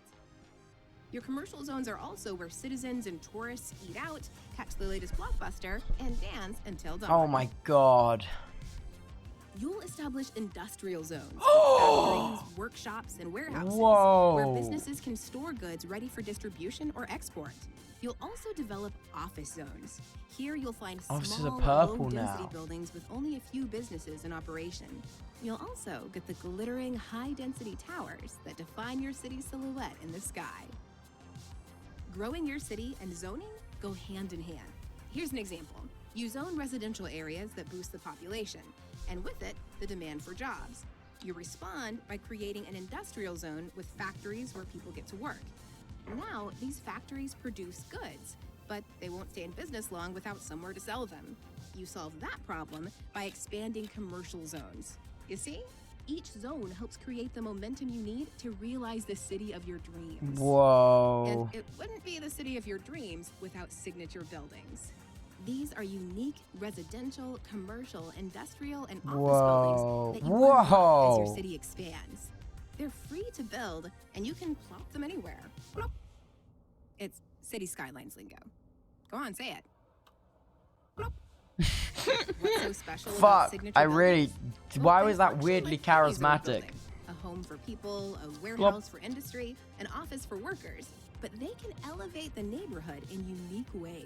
Your commercial zones are also where citizens and tourists eat out, catch the latest blockbuster, and dance until dawn. Oh my god. You'll establish industrial zones, with factories, workshops, and warehouses where Whoa. businesses can store goods ready for distribution or export. You'll also develop office zones. Here you'll find Offices small, are purple low-density now. buildings with only a few businesses in operation. You'll also get the glittering, high-density towers that define your city's silhouette in the sky. Growing your city and zoning go hand in hand. Here's an example. You zone residential areas that boost the population, and with it, the demand for jobs. You respond by creating an industrial zone with factories where people get to work. Now, these factories produce goods, but they won't stay in business long without somewhere to sell them. You solve that problem by expanding commercial zones. You see? Each zone helps create the momentum you need to realize the city of your dreams. Whoa. And it wouldn't be the city of your dreams without signature buildings. These are unique residential, commercial, industrial, and office buildings that you unlock as your city expands. They're free to build, and you can plop them anywhere. Plop. It's city skylines lingo. Go on, say it. Plop. What's so special about Fuck, signature I really... buildings? Why Well, was they that function weirdly like any zone charismatic? building. A home for people, a warehouse for industry, an office for workers. But they can elevate the neighborhood in unique ways.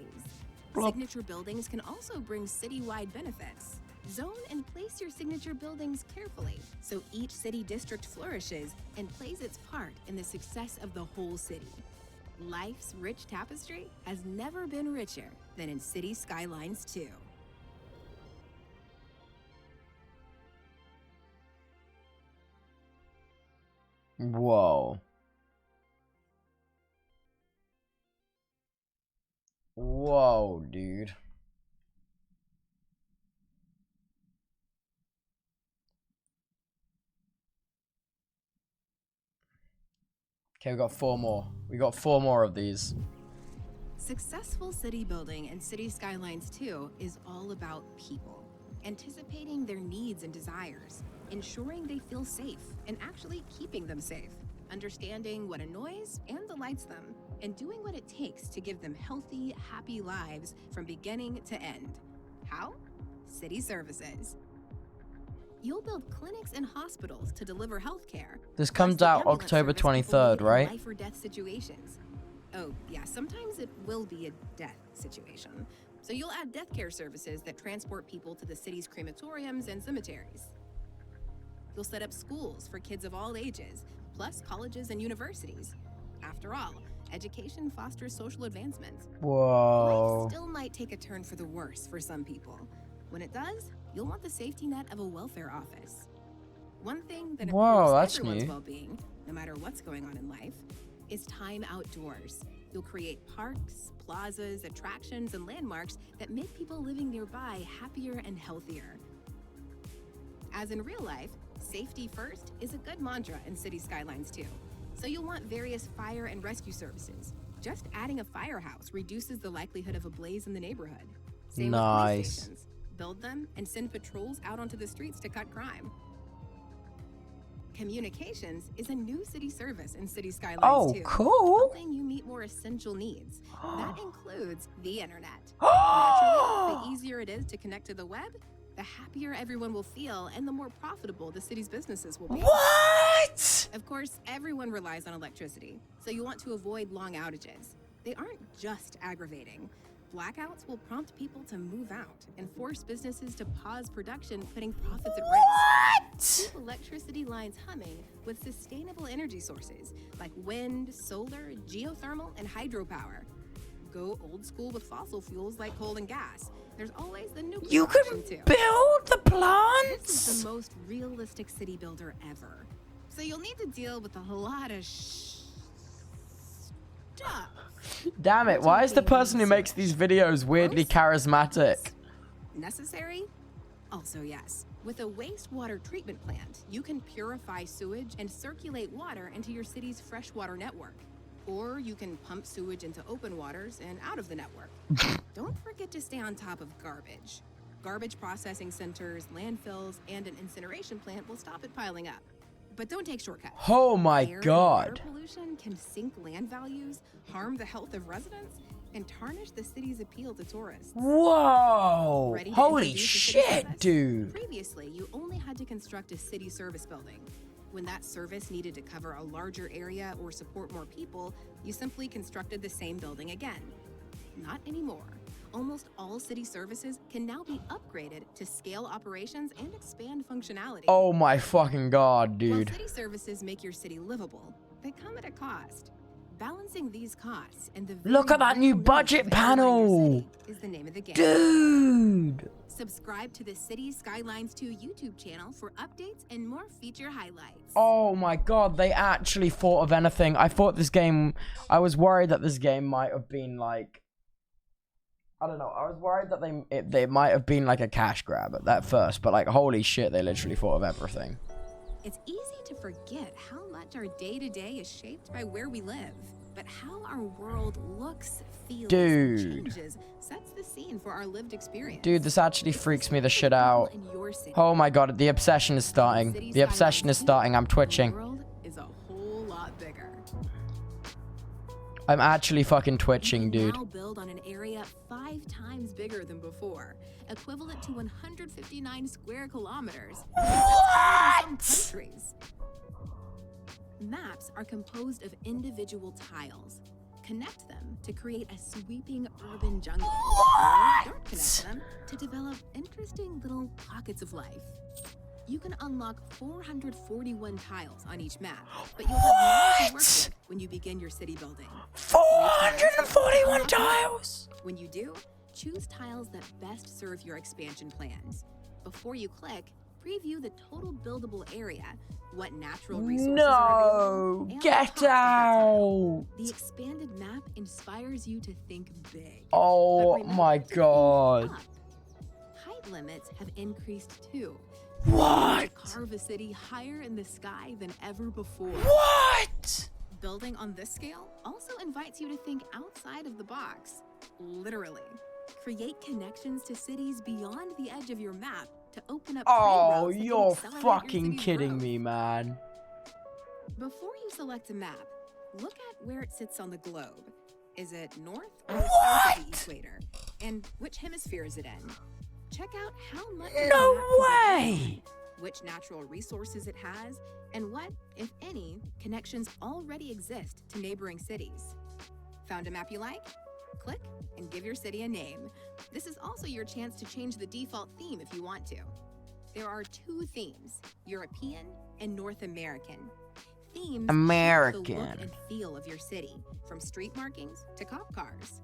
Plop. Signature buildings can also bring citywide benefits. Zone and place your signature buildings carefully so each city district flourishes and plays its part in the success of the whole city. Life's rich tapestry has never been richer than in City Skylines 2. Whoa. Whoa, dude. Okay, we got 4 more. We got 4 more of these. Successful city building and City Skylines 2 is all about people, anticipating their needs and desires, ensuring they feel safe and actually keeping them safe, understanding what annoys and delights them, and doing what it takes to give them healthy, happy lives from beginning to end. How? City services. You'll build clinics and hospitals to deliver health care. This plus comes the out ambulance October service people 23rd, need in right? Life or death situations. Oh, yeah, sometimes it will be a death situation. So you'll add death care services that transport people to the city's crematoriums and cemeteries. You'll set up schools for kids of all ages, plus colleges and universities. After all, education fosters social advancement. Whoa. Life still might take a turn for the worse for some people. When it does, you'll want the safety net of a welfare office. One thing that Whoa, improves that's everyone's new. well-being, no matter what's going on in life, is time outdoors. You'll create parks, plazas, attractions, and landmarks that make people living nearby happier and healthier. As in real life, safety first is a good mantra in City Skylines 2. So you'll want various fire and rescue services. Just adding a firehouse reduces the likelihood of a blaze in the neighborhood. Same with police Nice. stations. Build them and send patrols out onto the streets to cut crime. Communications is a new city service in City Skylines Oh, 2, cool. helping you meet more essential needs. That includes the internet. Naturally, the easier it is to connect to the web, the happier everyone will feel and the more profitable the city's businesses will be. What? Of course, everyone relies on electricity, so you want to avoid long outages. They aren't just aggravating. Blackouts will prompt people to move out and force businesses to pause production, putting profits at risk. Keep electricity lines humming with sustainable energy sources like wind, solar, geothermal, and hydropower. Go old school with fossil fuels like coal and gas. There's always the nuclear You can option too. build the plants? This is the most realistic city builder ever. So you'll need to deal with a lot of stuff. Damn it, why is the person who makes these videos weirdly charismatic? Necessary? Also, yes. With a wastewater treatment plant, you can purify sewage and circulate water into your city's freshwater network. Or you can pump sewage into open waters and out of the network. Don't forget to stay on top of garbage. Garbage processing centers, landfills, and an incineration plant will stop it piling up. But don't take shortcuts. Oh my Air and god. water pollution can sink land values, harm the health of residents, and tarnish the city's appeal to tourists. Whoa! Ready to Holy introduce the city shit, service? dude. Previously, you only had to construct a city service building. When that service needed to cover a larger area or support more people, you simply constructed the same building again. Not anymore. Almost all city services can now be upgraded to scale operations and expand functionality. Oh my fucking god, dude. While city services make your city livable, they come at a cost. Balancing these costs and the Look at that new budget panel. is the name of the game. Dude. Subscribe to the City Skylines 2 YouTube channel for updates and more feature highlights. Oh my god, they actually thought of anything. I thought this game, I was worried that this game might have been like, I don't know, I was worried that they might have been like a cash grab at that first, but like holy shit, they literally thought of everything. It's easy to forget how much our day-to-day is shaped by where we live, but how our world looks, feels, and changes sets the scene for our lived experience. Dude, this actually freaks me the shit out. Oh my god, the obsession is starting. The obsession is starting. I'm twitching. The world is a whole lot bigger. I'm actually fucking twitching, dude. Now build on an area 5 times bigger than before, equivalent to 159 square kilometers. What? In some countries. Maps are composed of individual tiles. Connect them to create a sweeping urban jungle. What? Or don't connect them to develop interesting little pockets of life. You can unlock 441 tiles on each map, but you'll have more to work with when you begin your city building. 441 tiles! When you do, choose tiles that best serve your expansion plans. Before you click, preview the total buildable area, what natural resources are available, and the Get cost of that tile. out! The expanded map inspires you to think big. Oh But remember my to think god. up. Height limits have increased too. What? Carve a city higher in the sky than ever before. What? Building on this scale also invites you to think outside of the box. Literally. Create connections to cities beyond the edge of your map to open up trade Oh, routes that can you're accelerate your fucking city's kidding growth. me, man. Before you select a map, look at where it sits on the globe. Is it north or What? south of the equator? And which hemisphere is it in? Check out how much of the No map can be way! explored, which natural resources it has, and what, if any, connections already exist to neighboring cities. Found a map you like? Click and give your city a name. This is also your chance to change the default theme if you want to. There are 2 themes, European and North American. Themes shape the American. look and feel of your city, from street markings to cop cars.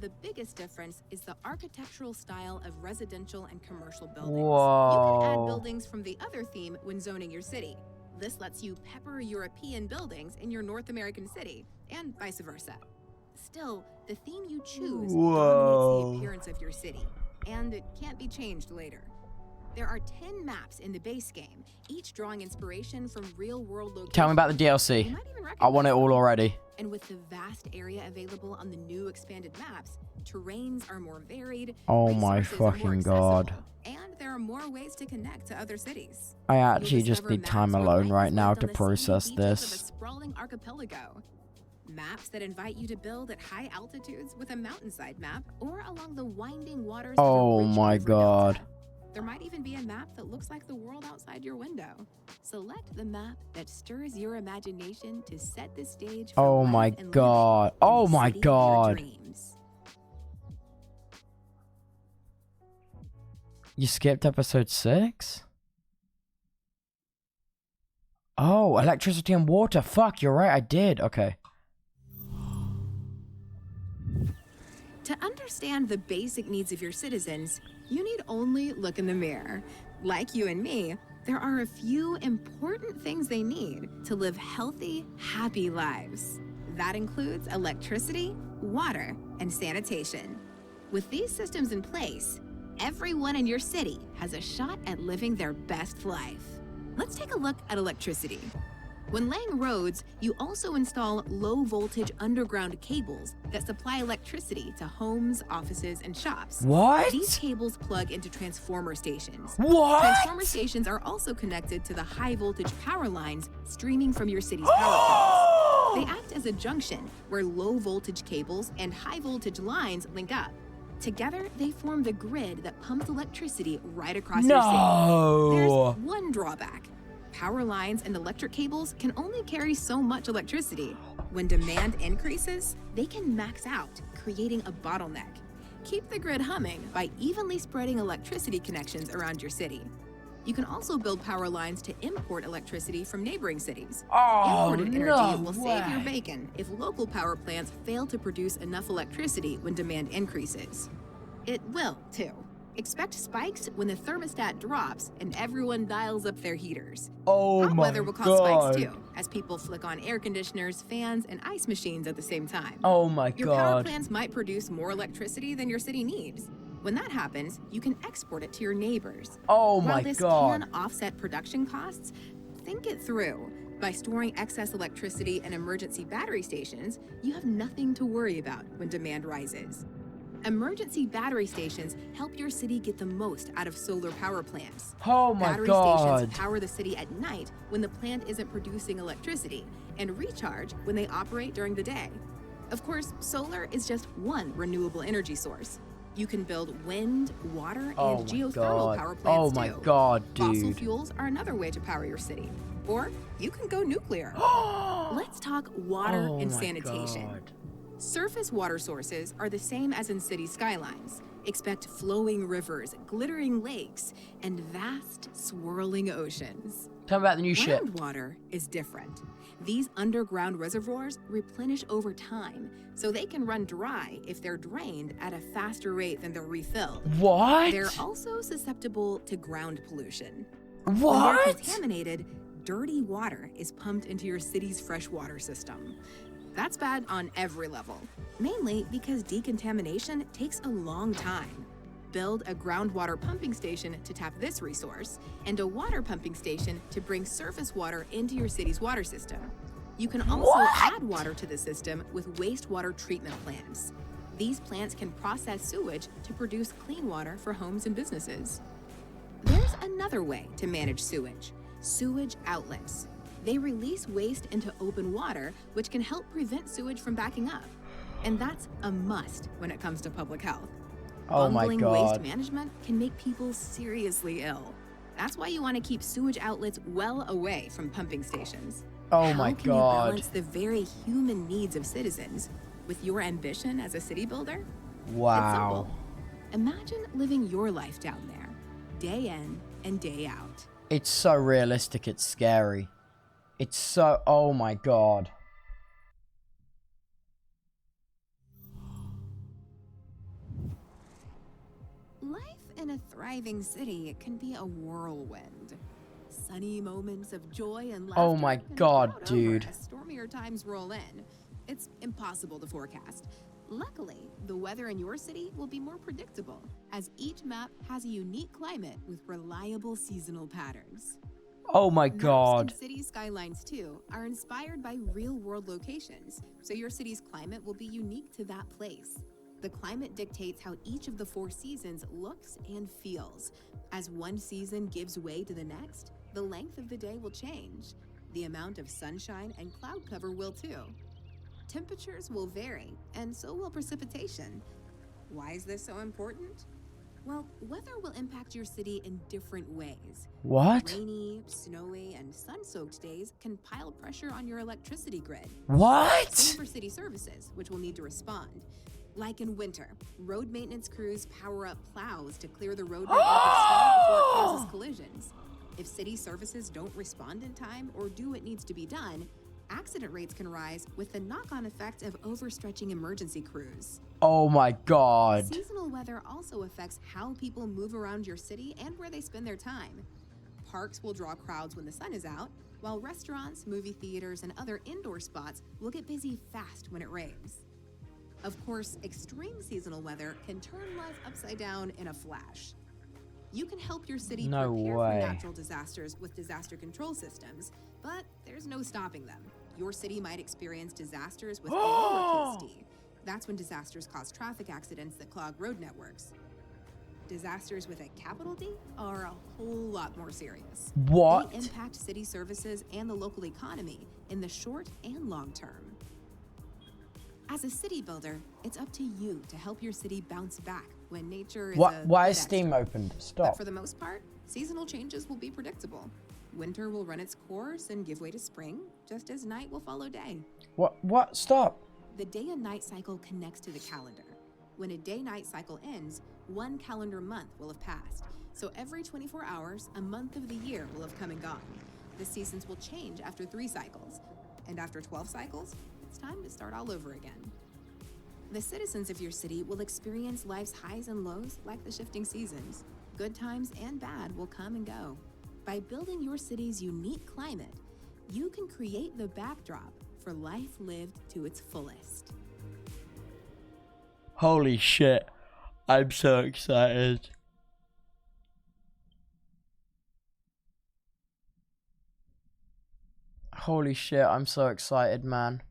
The biggest difference is the architectural style of residential and commercial buildings. You can add Whoa. buildings from the other theme when zoning your city. This lets you pepper European buildings in your North American city, and vice versa. Still, the theme you choose dominates Whoa. the appearance of your city, and it can't be changed later. There are 10 maps in the base game, each drawing inspiration from real-world locations. Tell me about the You DLC. might even I want it recognize all them. already. And with the vast area available on the new expanded maps, terrains are more varied, Oh my resources are more fucking god. accessible, and there are more ways to connect to other cities. I You'll actually just discover need maps time where alone life right is now lived to on the sandy process beaches of a this. sprawling archipelago. Maps that invite you to build at high altitudes with a mountainside map or along the winding waters of a Oh rich my river god. delta. There might even be a map that looks like the world outside your window. Select the map that stirs your imagination to set the stage for Oh life my and living god. in Oh the my city of your god. dreams. You skipped episode 6? Oh, electricity and water. Fuck, you're right, I did. Okay. To understand the basic needs of your citizens, you need only look in the mirror. Like you and me, there are a few important things they need to live healthy, happy lives. That includes electricity, water, and sanitation. With these systems in place, everyone in your city has a shot at living their best life. Let's take a look at electricity. When laying roads, you also install low-voltage underground cables that supply electricity to homes, offices, and shops. What? These cables plug into transformer stations. What? Transformer stations are also connected to the high-voltage power lines streaming from your city's power plants. They act as a junction where low-voltage cables and high-voltage lines link up. Together, they form the grid that pumps electricity right across your city. There's one drawback. Power lines and electric cables can only carry so much electricity. When demand increases, they can max out, creating a bottleneck. Keep the grid humming by evenly spreading electricity connections around your city. You can also build power lines to import electricity from neighboring cities. Imported energy will save your bacon if local power plants fail to produce enough electricity when demand increases. It will, too. Expect spikes when the thermostat drops and everyone dials up their heaters. Hot weather will cause spikes too, as people flick on air conditioners, fans, and ice machines at the same time. Your power plants might produce more electricity than your city needs. When that happens, you can export it to your neighbors. While this can offset production costs, think it through. By storing excess electricity in emergency battery stations, you have nothing to worry about when demand rises. Emergency battery stations help your city get the most out of solar power plants. Battery stations power the city at night when the plant isn't producing electricity and recharge when they operate during the day. Of course, solar is just one renewable energy source. You can build wind, water, and geothermal power plants too. Fossil fuels are another way to power your city. Or you can go nuclear. Let's talk water and sanitation. Surface water sources are the same as in city skylines. Expect flowing rivers, glittering lakes, and vast, swirling oceans. Tell me about the new ship. Groundwater is different. These underground reservoirs replenish over time, so they can run dry if they're drained at a faster rate than they're refilled. What? They're also susceptible to ground pollution. What? When they're contaminated, dirty water is pumped into your city's freshwater system. That's bad on every level, mainly because decontamination takes a long time. Build a groundwater pumping station to tap this resource, and a water pumping station to bring surface water into your city's water system. You can also add water to the system with wastewater treatment plants. These plants can process sewage to produce clean water for homes and businesses. There's another way to manage sewage: sewage outlets. They release waste into open water, which can help prevent sewage from backing up. And that's a must when it comes to public health. Bungling waste management can make people seriously ill. That's why you want to keep sewage outlets well away from pumping stations. How can you balance the very human needs of citizens with your ambition as a city builder? It's simple. Imagine living your life down there, day in and day out. It's so realistic, it's scary. It's so, oh my god. Life in a thriving city can be a whirlwind. Sunny moments of joy and laughter. Oh my god, dude. As stormier times roll in. It's impossible to forecast. Luckily, the weather in your city will be more predictable, as each map has a unique climate with reliable seasonal patterns. Oh my god. Maps and city skylines, too, are inspired by real-world locations, so your city's climate will be unique to that place. The climate dictates how each of the 4 seasons looks and feels. As one season gives way to the next, the length of the day will change. The amount of sunshine and cloud cover will too. Temperatures will vary, and so will precipitation. Why is this so important? Well, weather will impact your city in different ways. What? Rainy, snowy, and sun-soaked days can pile pressure on your electricity grid. What? Same for city services, which will need to respond. Like in winter, road maintenance crews power up plows to clear the roadway of snow before it causes collisions. If city services don't respond in time or do what needs to be done, Accident rates can rise with the knock-on effect of overstretching emergency crews. Oh my god. Seasonal weather also affects how people move around your city and where they spend their time. Parks will draw crowds when the sun is out, while restaurants, movie theaters, and other indoor spots will get busy fast when it rains. Of course, extreme seasonal weather can turn life upside down in a flash. You can help your city prepare for natural disasters with disaster control systems, but there's no stopping them. Your city might experience disasters with a lowercase d. That's when disasters cause traffic accidents that clog road networks. Disasters with a capital D are a whole lot more serious. What? They impact city services and the local economy in the short and long term. As a city builder, it's up to you to help your city bounce back when nature is Why is Steam opened? Stop. But for the most part, seasonal changes will be predictable. Winter will run its course and give way to spring, just as night will follow day. What? Stop. The day and night cycle connects to the calendar. When a day-night cycle ends, one calendar month will have passed. So every 24 hours, a month of the year will have come and gone. The seasons will change after 3 cycles. And after 12 cycles, it's time to start all over again. The citizens of your city will experience life's highs and lows like the shifting seasons. Good times and bad will come and go. By building your city's unique climate, you can create the backdrop for life lived to its fullest. Holy shit. I'm so excited. Holy shit, I'm so excited, man.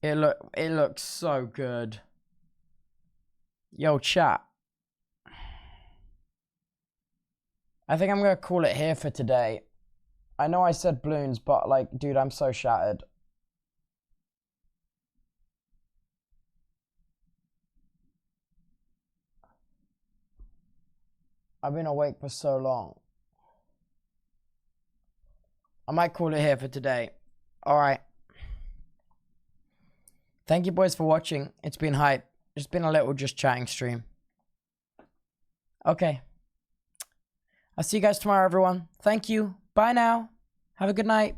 It looks so good. Yo, chat. I think I'm gonna call it here for today. I know I said balloons, but like, dude, I'm so shattered. I've been awake for so long. I might call it here for today. Alright. Thank you boys for watching. It's been hype. It's been a little just chatting stream. Okay. I'll see you guys tomorrow, everyone. Thank you. Bye now. Have a good night.